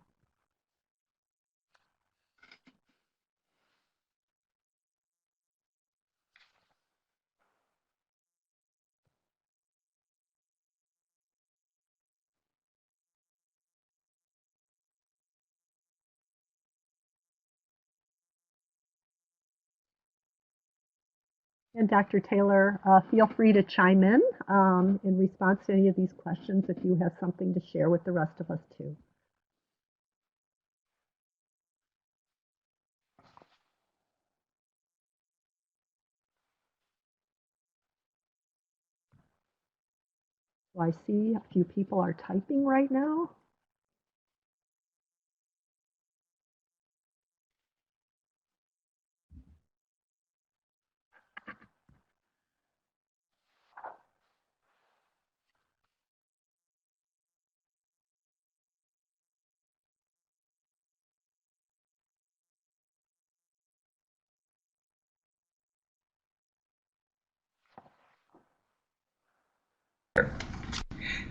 And Dr. Taylor, feel free to chime in response to any of these questions if you have something to share with the rest of us too. So I see a few people are typing right now.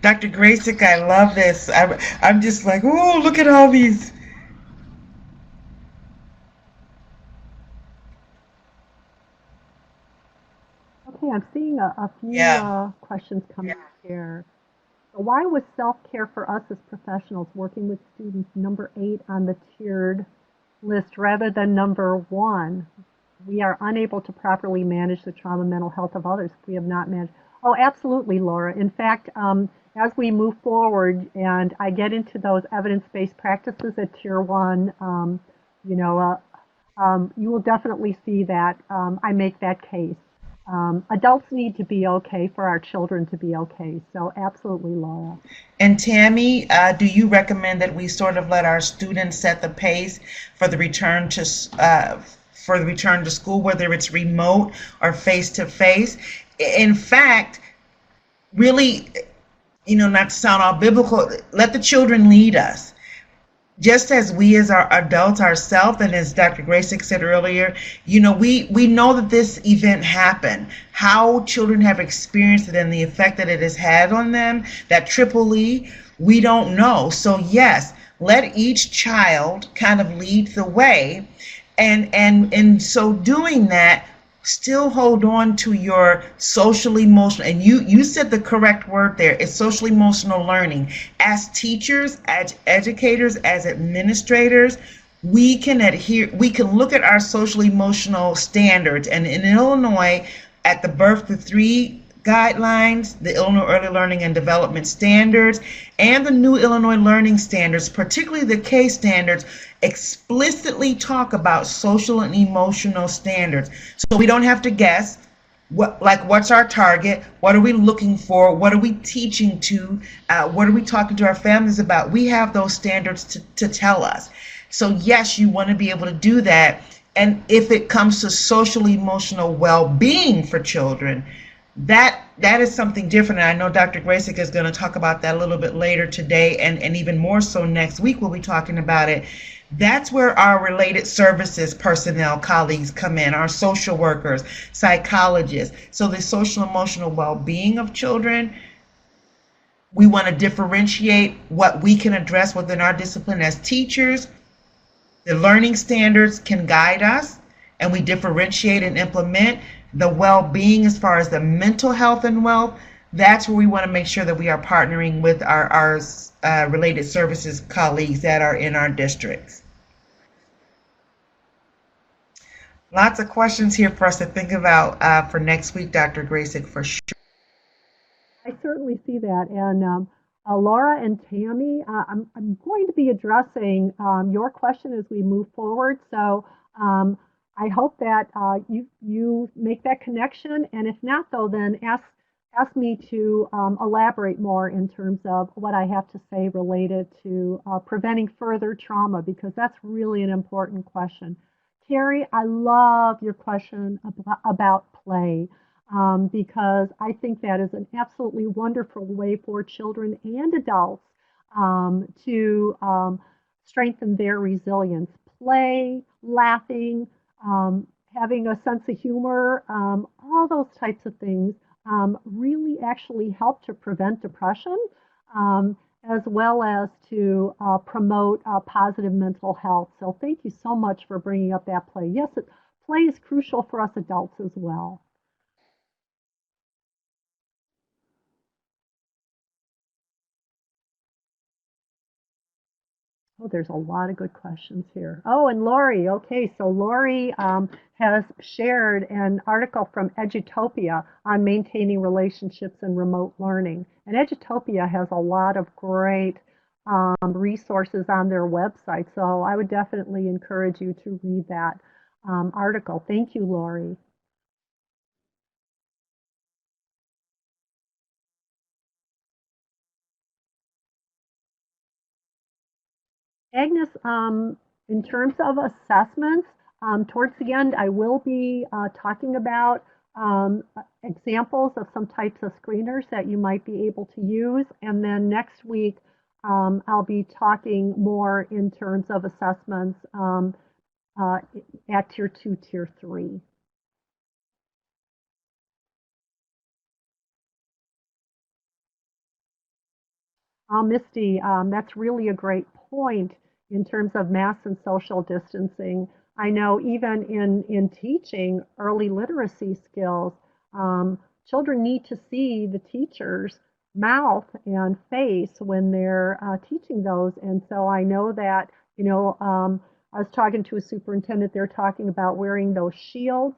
Dr. Graysick, I love this. I'm just like, oh, look at all these. Okay, I'm seeing a few Yeah. questions coming here. So why was self-care for us as professionals working with students number 8 on the tiered list rather than number 1? We are unable to properly manage the trauma and mental health of others if we have not managed. Oh, absolutely, Laura. In fact, as we move forward and I get into those evidence-based practices at Tier 1, you know, you will definitely see that I make that case. Adults need to be okay for our children to be okay. So absolutely, Laura. And Tammy, do you recommend that we sort of let our students set the pace for the return to school, whether it's remote or face to face? In fact, really, not to sound all biblical, let the children lead us. Just as we as our adults ourselves, and as Dr. Graysick said earlier, we know that this event happened, how children have experienced it and the effect that it has had on them, that triple E, we don't know. So yes, let each child kind of lead the way, and in so doing that, still hold on to your social emotional, and you said the correct word there. It's social emotional learning. As teachers, as educators, as administrators, we can look at our social emotional standards, and in Illinois, at the birth to 3 guidelines, the Illinois Early Learning and Development Standards, and the new Illinois Learning Standards, particularly the K standards, explicitly talk about social and emotional standards. So we don't have to guess what's our target, what are we looking for, what are we teaching to, what are we talking to our families about. We have those standards to tell us. So yes, you want to be able to do that. And if it comes to social emotional well-being for children, that is something different. And I know Dr. Graysick is going to talk about that a little bit later today, and even more so next week we'll be talking about it. That's where our related services personnel colleagues come in, our social workers, psychologists. So the social emotional well-being of children, we want to differentiate what we can address within our discipline as teachers The learning standards can guide us, and we differentiate and implement the well-being as far as the mental health and wealth. That's where we want to make sure that we are partnering with our related services colleagues that are in our districts. Lots of questions here for us to think about for next week, Dr. Graysick, for sure. I certainly see that. And Laura and Tammy, I'm going to be addressing your question as we move forward. So I hope that you make that connection. And if not, though, then ask me to elaborate more in terms of what I have to say related to preventing further trauma, because that's really an important question. Terry, I love your question about play because I think that is an absolutely wonderful way for children and adults to strengthen their resilience. Play, laughing, having a sense of humor, all those types of things really actually help to prevent depression. As well as to promote positive mental health. So thank you so much for bringing up that play. Yes, play is crucial for us adults as well. Oh, there's a lot of good questions here. Oh, and Lori. Okay, so Lori has shared an article from Edutopia on maintaining relationships and remote learning. And Edutopia has a lot of great resources on their website. So I would definitely encourage you to read that article. Thank you, Lori. Agnes, in terms of assessments, towards the end, I will be talking about examples of some types of screeners that you might be able to use. And then next week, I'll be talking more in terms of assessments uh, at Tier 2, Tier 3. Misty, that's really a great point in terms of mass and social distancing. I know even in teaching early literacy skills, children need to see the teacher's mouth and face when they're teaching those. And so I know that, I was talking to a superintendent, they're talking about wearing those shields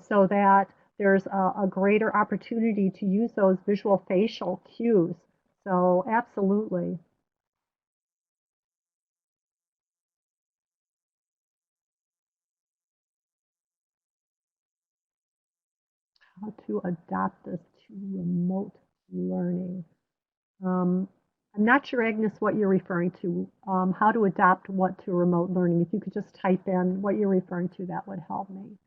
so that there's a greater opportunity to use those visual facial cues. So absolutely. How to adapt this to remote learning. Um, I'm not sure, Agnes, what you're referring to. How to adapt what to remote learning. If you could just type in what you're referring to, that would help me.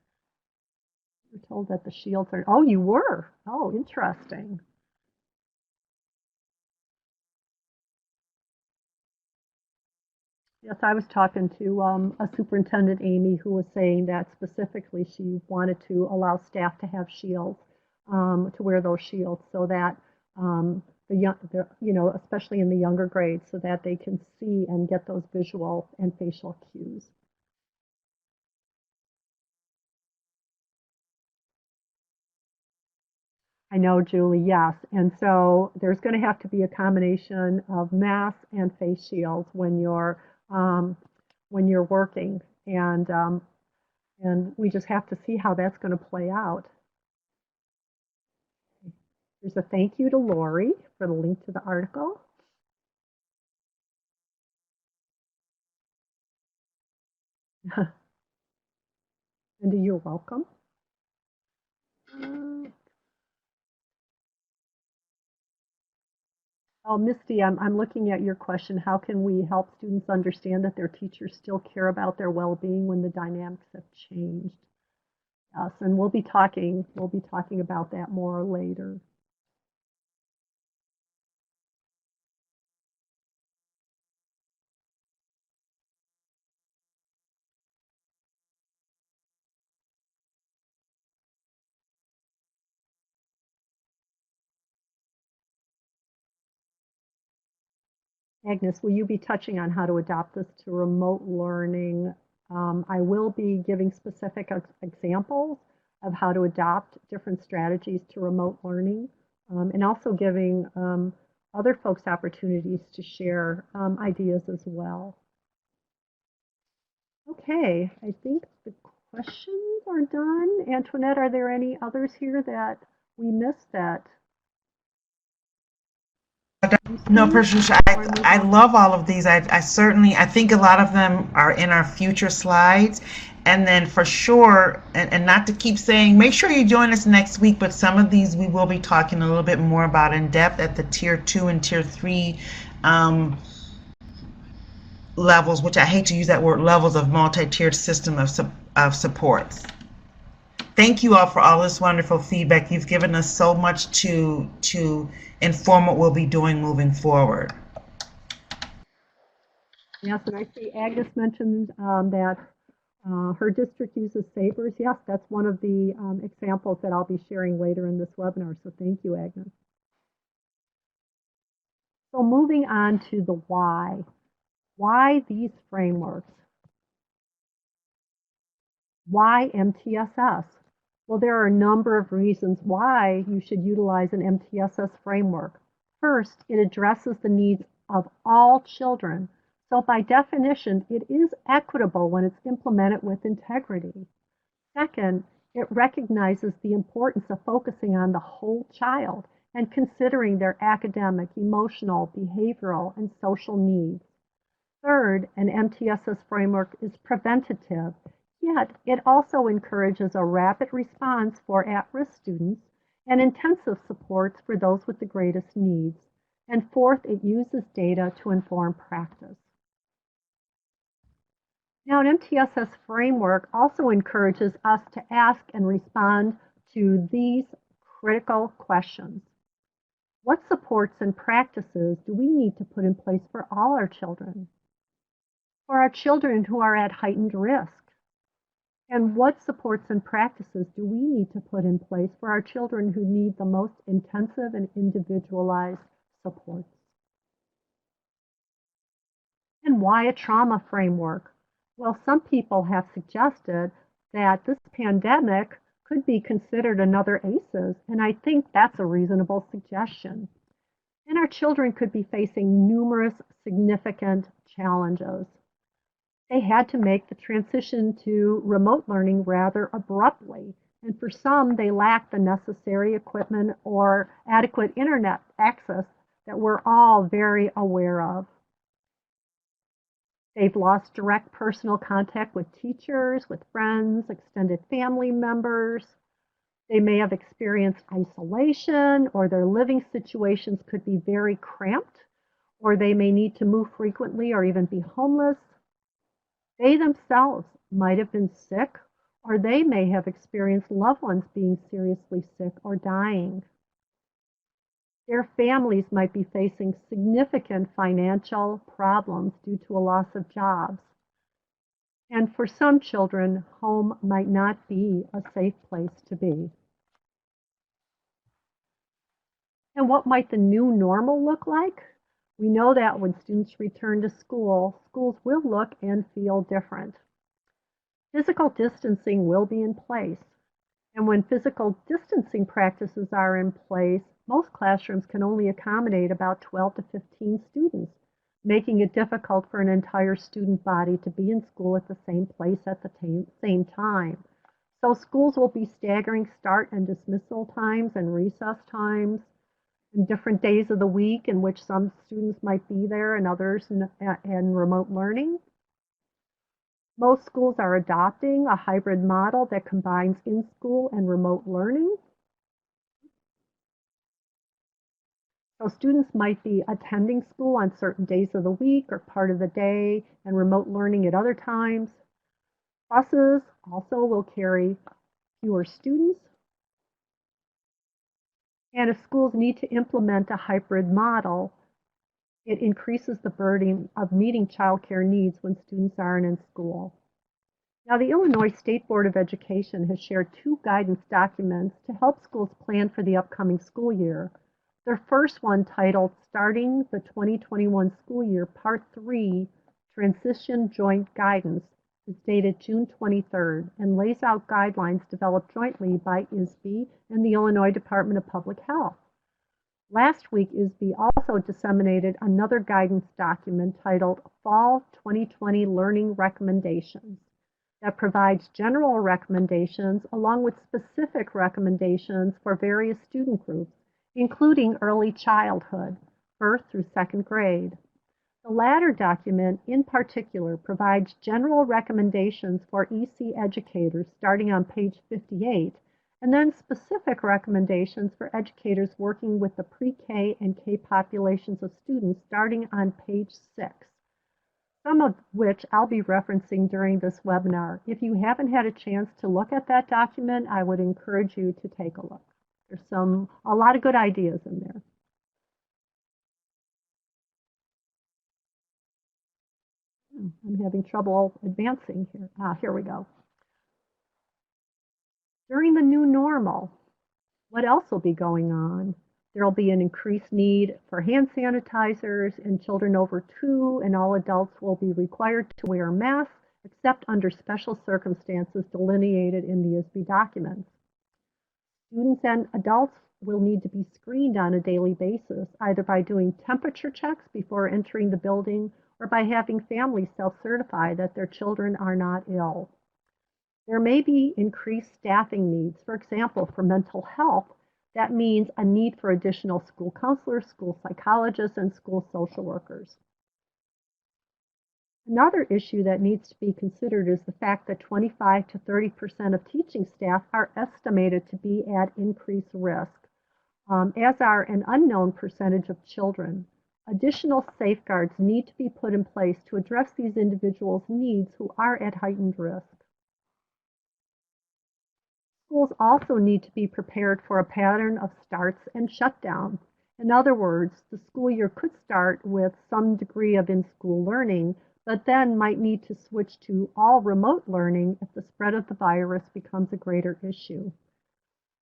You're told that the shields are, oh, you were. Oh, interesting. Yes, I was talking to a superintendent, Amy, who was saying that specifically she wanted to allow staff to have shields, to wear those shields, so that especially in the younger grades, so that they can see and get those visual and facial cues. I know, Julie, yes. And so there's going to have to be a combination of masks and face shields um, when you're working, and we just have to see how that's going to play out. There's a thank you to Lori for the link to the article. Cindy, you're welcome. Oh, Misty, I'm looking at your question. How can we help students understand that their teachers still care about their well-being when the dynamics have changed? Yes, and we'll be talking about that more later. Agnes, will you be touching on how to adopt this to remote learning? I will be giving specific examples of how to adopt different strategies to remote learning, and also giving other folks opportunities to share ideas as well. Okay, I think the questions are done. Antoinette, are there any others here that we missed that you No, see? Patricia, I love all of these. I certainly, I think a lot of them are in our future slides. And then for sure, and not to keep saying, make sure you join us next week, but some of these we will be talking a little bit more about in depth at the tier 2 and tier 3 um, levels, which I hate to use that word, levels of multi-tiered system of supports. Thank you all for all this wonderful feedback. You've given us so much to inform what we'll be doing moving forward. Yes, and I see Agnes mentioned that her district uses Sabres. Yes, that's one of the examples that I'll be sharing later in this webinar. So thank you, Agnes. So moving on to the why. Why these frameworks? Why MTSS? Well, there are a number of reasons why you should utilize an MTSS framework. First, it addresses the needs of all children. So by definition, it is equitable when it's implemented with integrity. Second, it recognizes the importance of focusing on the whole child and considering their academic, emotional, behavioral, and social needs. Third, an MTSS framework is preventative, yet it also encourages a rapid response for at-risk students and intensive supports for those with the greatest needs. And fourth, it uses data to inform practice. Now, an MTSS framework also encourages us to ask and respond to these critical questions. What supports and practices do we need to put in place for all our children? For our children who are at heightened risk? And what supports and practices do we need to put in place for our children who need the most intensive and individualized supports? And why a trauma framework? Well, some people have suggested that this pandemic could be considered another ACEs, and I think that's a reasonable suggestion. And our children could be facing numerous significant challenges. They had to make the transition to remote learning rather abruptly, and for some, they lacked the necessary equipment or adequate internet access that we're all very aware of. They've lost direct personal contact with teachers, with friends, extended family members. They may have experienced isolation, or their living situations could be very cramped, or they may need to move frequently or even be homeless. They themselves might have been sick, or they may have experienced loved ones being seriously sick or dying. Their families might be facing significant financial problems due to a loss of jobs. And for some children, home might not be a safe place to be. And what might the new normal look like? We know that when students return to school, schools will look and feel different. Physical distancing will be in place. And when physical distancing practices are in place, most classrooms can only accommodate about 12 to 15 students, making it difficult for an entire student body to be in school at the same place at the same time. So schools will be staggering start and dismissal times and recess times, and different days of the week in which some students might be there and others in remote learning. Most schools are adopting a hybrid model that combines in-school and remote learning. So students might be attending school on certain days of the week or part of the day and remote learning at other times. Buses also will carry fewer students. And if schools need to implement a hybrid model, it increases the burden of meeting childcare needs when students aren't in school. Now, the Illinois State Board of Education has shared 2 guidance documents to help schools plan for the upcoming school year. Their first one, titled Starting the 2021 School Year, Part 3, Transition Joint Guidance, is dated June 23rd and lays out guidelines developed jointly by ISB and the Illinois Department of Public Health. Last week, ISB also disseminated another guidance document titled Fall 2020 Learning Recommendations that provides general recommendations along with specific recommendations for various student groups, including early childhood, first through second grade. The latter document, in particular, provides general recommendations for EC educators starting on page 58, and then specific recommendations for educators working with the pre-K and K populations of students starting on page 6, some of which I'll be referencing during this webinar. If you haven't had a chance to look at that document, I would encourage you to take a look. There's a lot of good ideas in there. I'm having trouble advancing here. Here we go. During the new normal, what else will be going on? There will be an increased need for hand sanitizers, and children over 2 and all adults will be required to wear masks, except under special circumstances delineated in the ISB documents. Students and adults will need to be screened on a daily basis, either by doing temperature checks before entering the building or by having families self-certify that their children are not ill. There may be increased staffing needs, for example, for mental health. That means a need for additional school counselors, school psychologists, and school social workers. Another issue that needs to be considered is the fact that 25 to 30% of teaching staff are estimated to be at increased risk, as are an unknown percentage of children. Additional safeguards need to be put in place to address these individuals' needs who are at heightened risk. Schools also need to be prepared for a pattern of starts and shutdowns. In other words, the school year could start with some degree of in-school learning, but then might need to switch to all remote learning if the spread of the virus becomes a greater issue.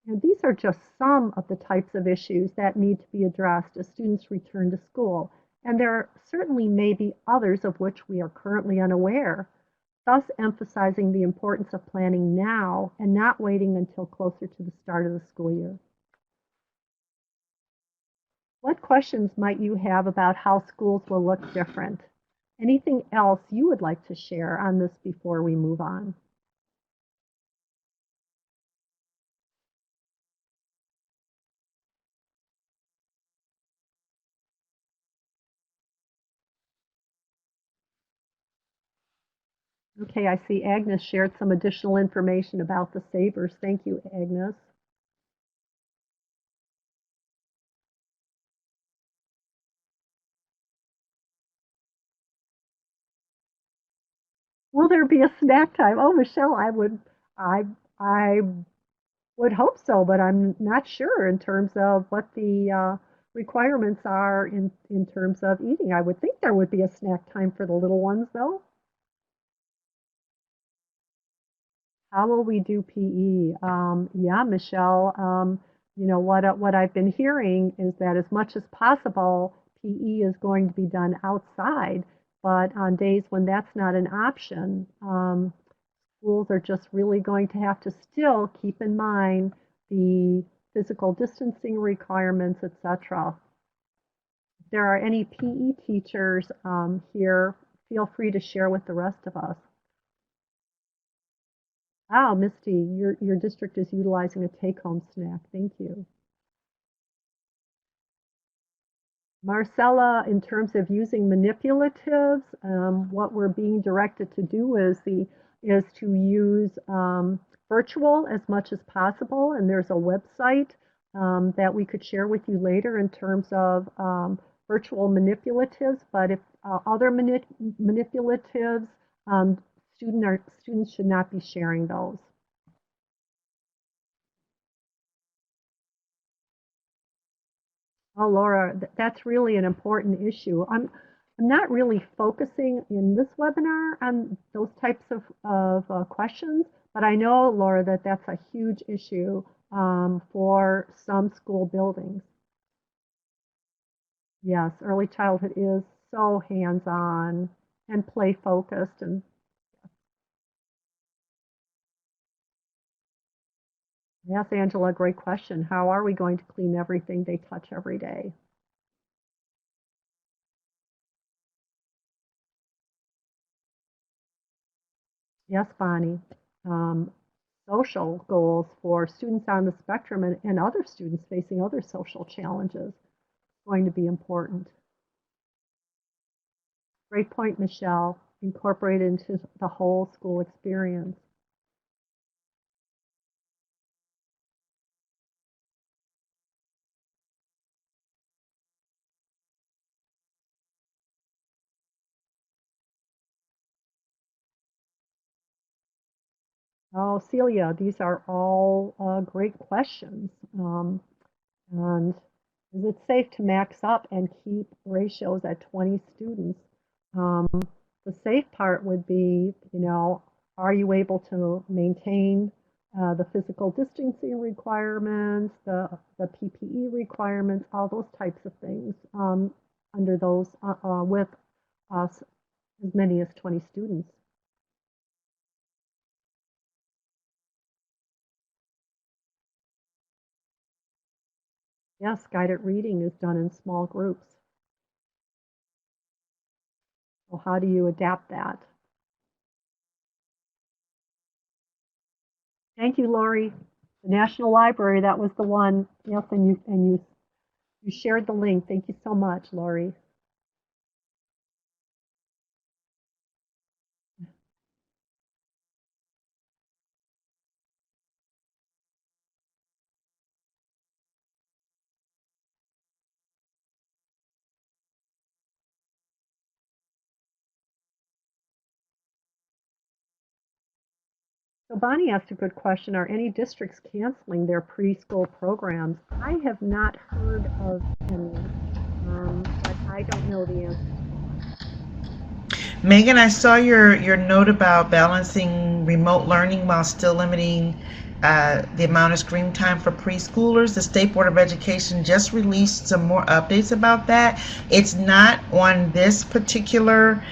And these are just some of the types of issues that need to be addressed as students return to school, and there certainly may be others of which we are currently unaware, thus emphasizing the importance of planning now and not waiting until closer to the start of the school year. What questions might you have about how schools will look different? Anything else you would like to share on this before we move on? Okay, I see Agnes shared some additional information about the savers. Thank you, Agnes. Will there be a snack time? Oh, Michelle, I would hope so, but I'm not sure in terms of what the requirements are in terms of eating. I would think there would be a snack time for the little ones, though. How will we do PE? Yeah, Michelle. What I've been hearing is that as much as possible, PE is going to be done outside. But on days when that's not an option, schools are just really going to have to still keep in mind the physical distancing requirements, etc. If there are any PE teachers here, feel free to share with the rest of us. Wow, Misty, your district is utilizing a take-home snack. Thank you. Marcella, in terms of using manipulatives, what we're being directed to do is to use virtual as much as possible, and there's a website that we could share with you later in terms of virtual manipulatives. But if other manipulatives, students should not be sharing those. Oh, Laura, that's really an important issue. I'm not really focusing in this webinar on those types of questions, but I know, Laura, that that's a huge issue for some school buildings. Yes, early childhood is so hands-on and play focused. And yes, Angela, great question. How are we going to clean everything they touch every day? Yes, Bonnie. Um, Social goals for students on the spectrum and other students facing other social challenges is going to be important. Great point, Michelle. Incorporate into the whole school experience. Oh, Celia, these are all great questions. And is it safe to max up and keep ratios at 20 students? Um, the safe part would be, are you able to maintain the physical distancing requirements, the PPE requirements, all those types of things under those with us as many as 20 students? Yes, guided reading is done in small groups. So how do you adapt that? Thank you, Lori. The National Library, that was the one. Yes, and you shared the link. Thank you so much, Lori. So Bonnie asked a good question. Are any districts canceling their preschool programs? I have not heard of any, but I don't know the answer to that. Megan, I saw your note about balancing remote learning while still limiting the amount of screen time for preschoolers. The State Board of Education just released some more updates about that. It's not on this particular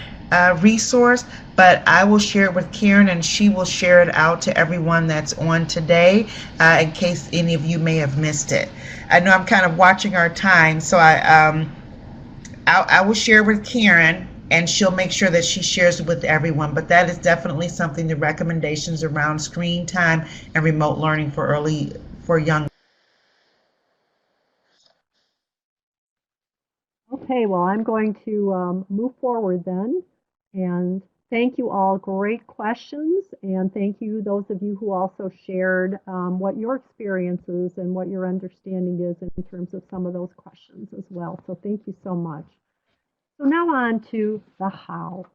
resource, but I will share it with Karen and she will share it out to everyone that's on today in case any of you may have missed it. I know I'm kind of watching our time, so I will share with Karen and she'll make sure that she shares it with everyone. But that is definitely something, the recommendations around screen time and remote learning for young. Okay, well, I'm going to move forward then. And thank you all. Great questions. And thank you, those of you who also shared what your experiences and what your understanding is in terms of some of those questions as well. So thank you so much. So now on to the how.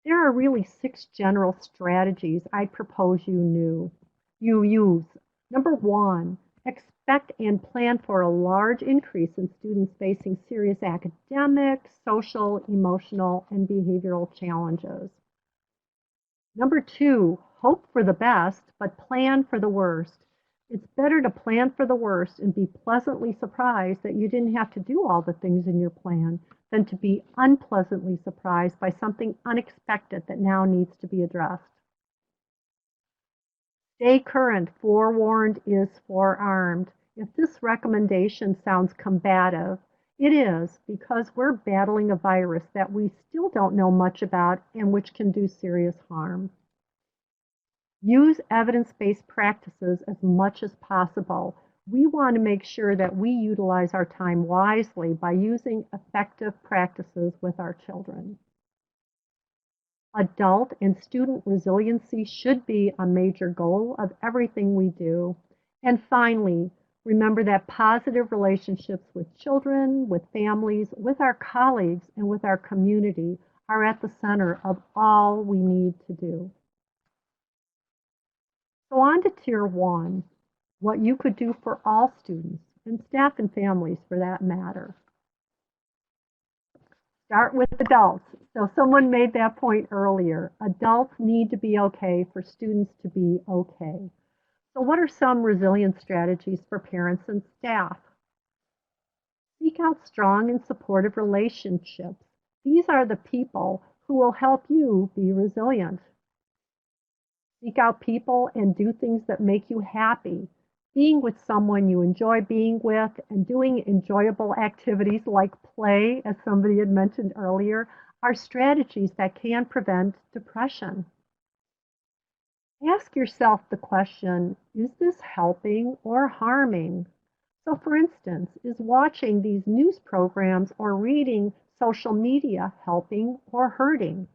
There are really 6 general strategies I'd propose you use. Number 1, expect and plan for a large increase in students facing serious academic, social, emotional, and behavioral challenges. Number 2, hope for the best, but plan for the worst. It's better to plan for the worst and be pleasantly surprised that you didn't have to do all the things in your plan than to be unpleasantly surprised by something unexpected that now needs to be addressed. Stay current, forewarned is forearmed. If this recommendation sounds combative, it is because we're battling a virus that we still don't know much about and which can do serious harm. Use evidence-based practices as much as possible. We want to make sure that we utilize our time wisely by using effective practices with our children. Adult and student resiliency should be a major goal of everything we do. And finally, remember that positive relationships with children, with families, with our colleagues, and with our community are at the center of all we need to do. So on to Tier 1, what you could do for all students, and staff and families for that matter. Start with adults. So someone made that point earlier. Adults need to be okay for students to be okay. So what are some resilience strategies for parents and staff? Seek out strong and supportive relationships. These are the people who will help you be resilient. Seek out people and do things that make you happy. Being with someone you enjoy being with and doing enjoyable activities like play, as somebody had mentioned earlier, are strategies that can prevent depression. Ask yourself the question, is this helping or harming? So, for instance, is watching these news programs or reading social media helping or hurting?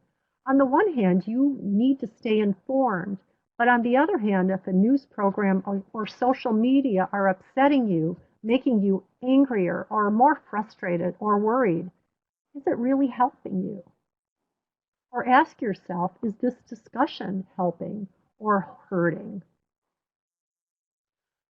On the one hand, you need to stay informed, but on the other hand, if a news program or social media are upsetting you, making you angrier or more frustrated or worried, is it really helping you? Or ask yourself, is this discussion helping or hurting?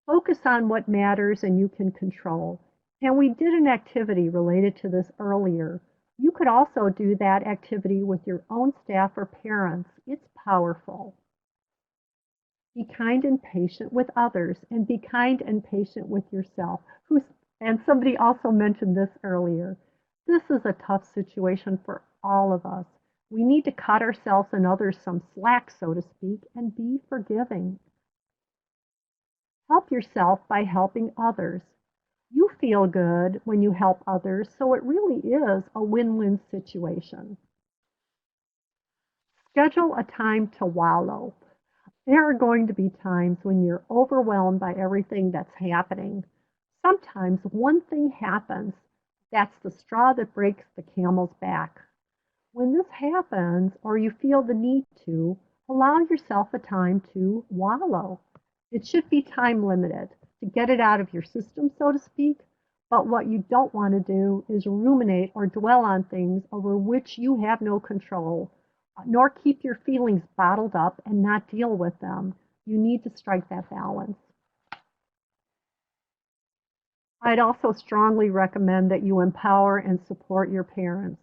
Focus on what matters and you can control. And we did an activity related to this earlier. You could also do that activity with your own staff or parents. It's powerful. Be kind and patient with others, and be kind and patient with yourself. And somebody also mentioned this earlier. This is a tough situation for all of us. We need to cut ourselves and others some slack, so to speak, and be forgiving. Help yourself by helping others. You feel good when you help others, so it really is a win-win situation. Schedule a time to wallow. There are going to be times when you're overwhelmed by everything that's happening. Sometimes one thing happens that's the straw that breaks the camel's back. When this happens, or you feel the need to, allow yourself a time to wallow. It should be time limited to get it out of your system, so to speak. But what you don't want to do is ruminate or dwell on things over which you have no control, nor keep your feelings bottled up and not deal with them. You need to strike that balance. I'd also strongly recommend that you empower and support your parents.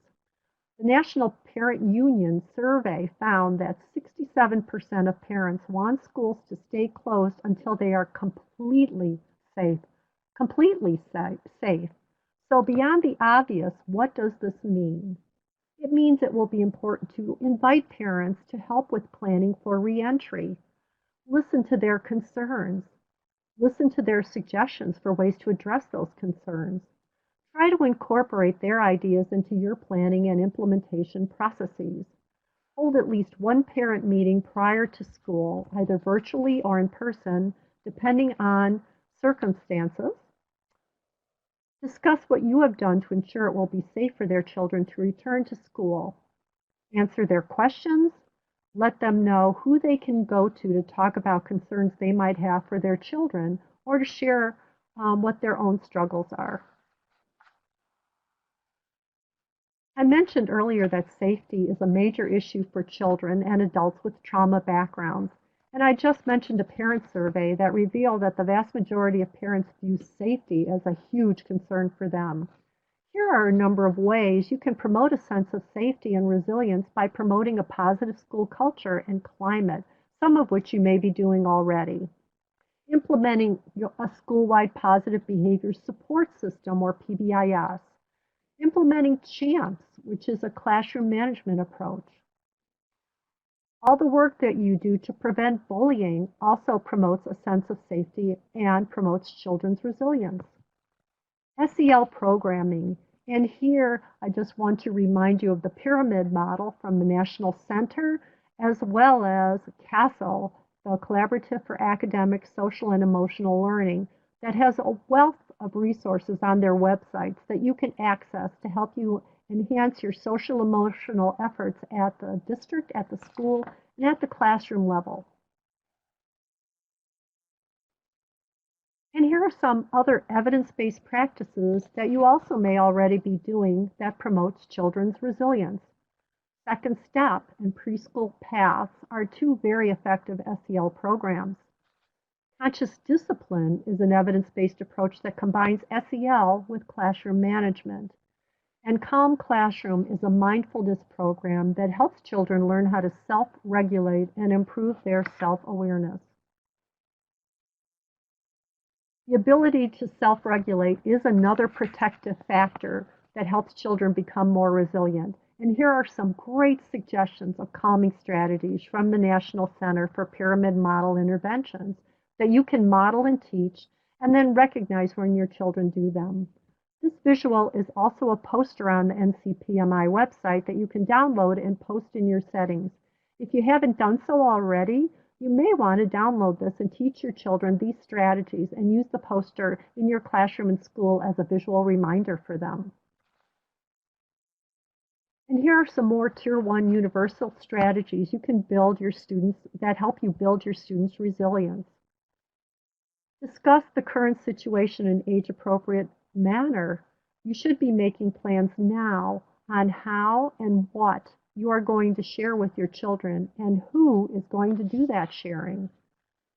The National Parent Union survey found that 67% of parents want schools to stay closed until they are completely safe. Completely safe. So beyond the obvious, what does this mean? It means it will be important to invite parents to help with planning for reentry. Listen to their concerns. Listen to their suggestions for ways to address those concerns. Try to incorporate their ideas into your planning and implementation processes. Hold at least one parent meeting prior to school, either virtually or in person, depending on circumstances. Discuss what you have done to ensure it will be safe for their children to return to school. Answer their questions. Let them know who they can go to talk about concerns they might have for their children or to share what their own struggles are. I mentioned earlier that safety is a major issue for children and adults with trauma backgrounds. And I just mentioned a parent survey that revealed that the vast majority of parents view safety as a huge concern for them. Here are a number of ways you can promote a sense of safety and resilience by promoting a positive school culture and climate, some of which you may be doing already. Implementing a school-wide positive behavior support system, or PBIS. Implementing CHAMPS, which is a classroom management approach. All the work that you do to prevent bullying also promotes a sense of safety and promotes children's resilience. SEL programming, and here I just want to remind you of the pyramid model from the National Center, as well as CASEL, the Collaborative for Academic, Social, and Emotional Learning, that has a wealth of resources on their websites that you can access to help you enhance your social emotional efforts at the district, at the school, and at the classroom level. And here are some other evidence-based practices that you also may already be doing that promotes children's resilience. Second Step and Preschool Paths are two very effective SEL programs. Conscious Discipline is an evidence-based approach that combines SEL with classroom management. And Calm Classroom is a mindfulness program that helps children learn how to self-regulate and improve their self-awareness. The ability to self-regulate is another protective factor that helps children become more resilient. And here are some great suggestions of calming strategies from the National Center for Pyramid Model Interventions that you can model and teach and then recognize when your children do them. This visual is also a poster on the NCPMI website that you can download and post in your settings. If you haven't done so already, you may want to download this and teach your children these strategies and use the poster in your classroom and school as a visual reminder for them. And here are some more Tier 1 universal strategies you can build your students that help you build your students' resilience. Discuss the current situation in age-appropriate manner. You should be making plans now on how and what you are going to share with your children and who is going to do that sharing.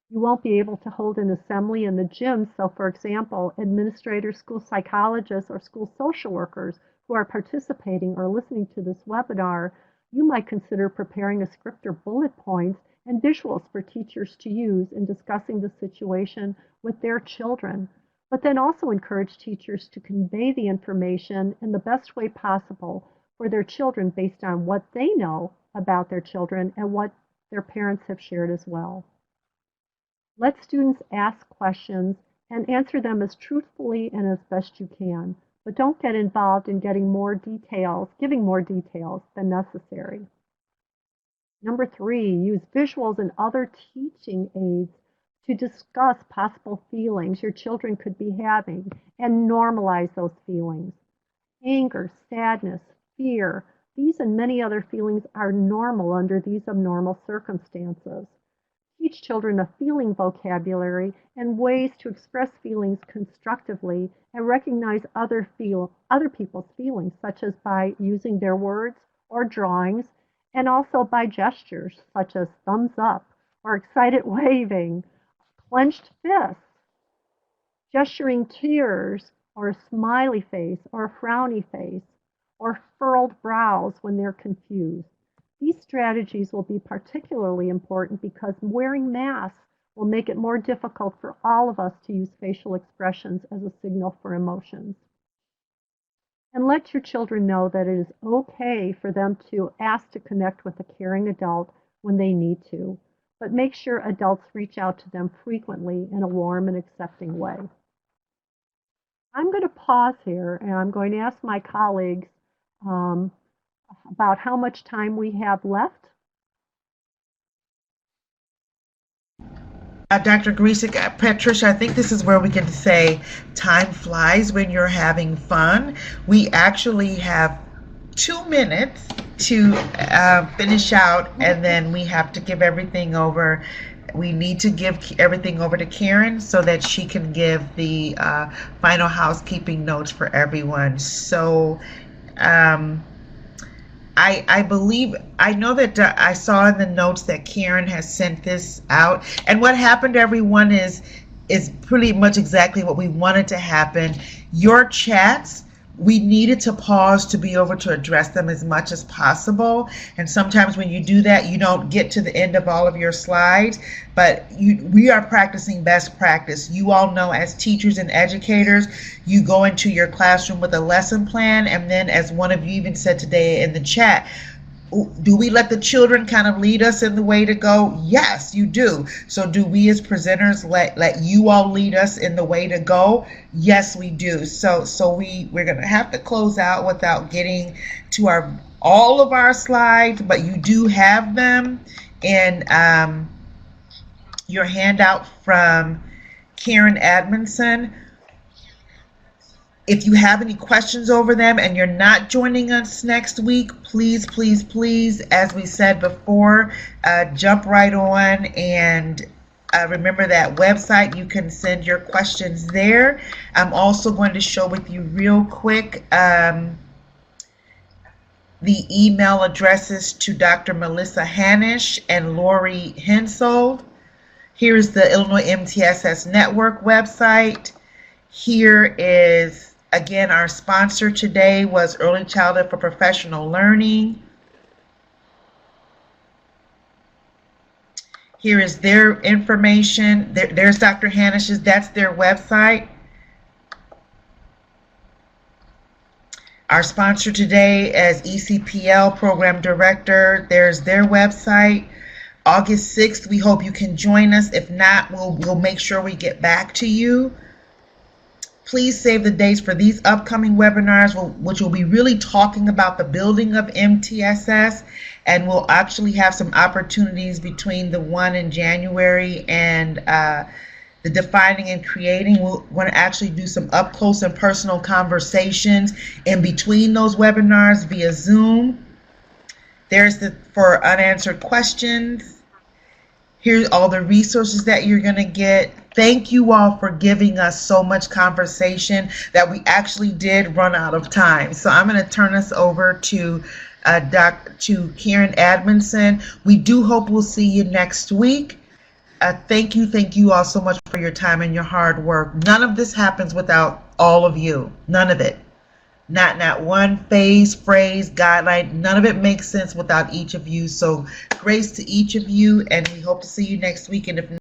You won't be able to hold an assembly in the gym, so for example, administrators, school psychologists, or school social workers who are participating or listening to this webinar, you might consider preparing a script or bullet points and visuals for teachers to use in discussing the situation with their children, but then also encourage teachers to convey the information in the best way possible for their children based on what they know about their children and what their parents have shared as well. Let students ask questions and answer them as truthfully and as best you can, but don't get involved in giving more details than necessary. Number 3, use visuals and other teaching aids to discuss possible feelings your children could be having and normalize those feelings. Anger, sadness, fear, these and many other feelings are normal under these abnormal circumstances. Teach children a feeling vocabulary and ways to express feelings constructively and recognize other people's feelings, such as by using their words or drawings, and also by gestures, such as thumbs up or excited waving, clenched fists, gesturing tears, or a smiley face or a frowny face, or furrowed brows when they're confused. These strategies will be particularly important because wearing masks will make it more difficult for all of us to use facial expressions as a signal for emotions. And let your children know that it is okay for them to ask to connect with a caring adult when they need to, but make sure adults reach out to them frequently in a warm and accepting way. I'm going to pause here and I'm going to ask my colleagues about how much time we have left. Dr. Grisik, Patricia, I think this is where we can say time flies when you're having fun. We actually have 2 minutes to finish out, and then we have to give everything over. We need to give everything over to Karen so that she can give the final housekeeping notes for everyone. So I believe, I know that I saw in the notes that Karen has sent this out, and what happened, everyone, is pretty much exactly what we wanted to happen. Your chats, we needed to pause to be able to address them as much as possible, and sometimes when you do that, you don't get to the end of all of your slides, but we are practicing best practice. You all know, as teachers and educators, you go into your classroom with a lesson plan, and then, as one of you even said today in the chat, do we let the children kind of lead us in the way to go? Yes, you do. So do we as presenters let you all lead us in the way to go? Yes, we do. So we're going to have to close out without getting to all of our slides, but you do have them in your handout from Karen Admonson. If you have any questions over them and you're not joining us next week, please, please, please, as we said before, jump right on and remember that website. You can send your questions there. I'm also going to show with you real quick the email addresses to Dr. Melissa Hanisch and Lori Hensold. Here's the Illinois MTSS Network website. Here is, again, our sponsor today was Early Childhood for Professional Learning. Here is their information. There's Dr. Hanish's. That's their website. Our sponsor today is ECPL Program Director. There's their website. August 6th, we hope you can join us. If not, we'll make sure we get back to you. Please save the dates for these upcoming webinars, which will be really talking about the building of MTSS, and we'll actually have some opportunities between the one in January and the defining and creating. We're going to actually do some up close and personal conversations in between those webinars via Zoom. There's for unanswered questions. Here's all the resources that you're going to get. Thank you all for giving us so much conversation that we actually did run out of time. So I'm going to turn us over to Karen Admonson. We do hope we'll see you next week. Thank you all so much for your time and your hard work. None of this happens without all of you. None of it. Not one phase, phrase, guideline. None of it makes sense without each of you. So grace to each of you, and we hope to see you next week. And if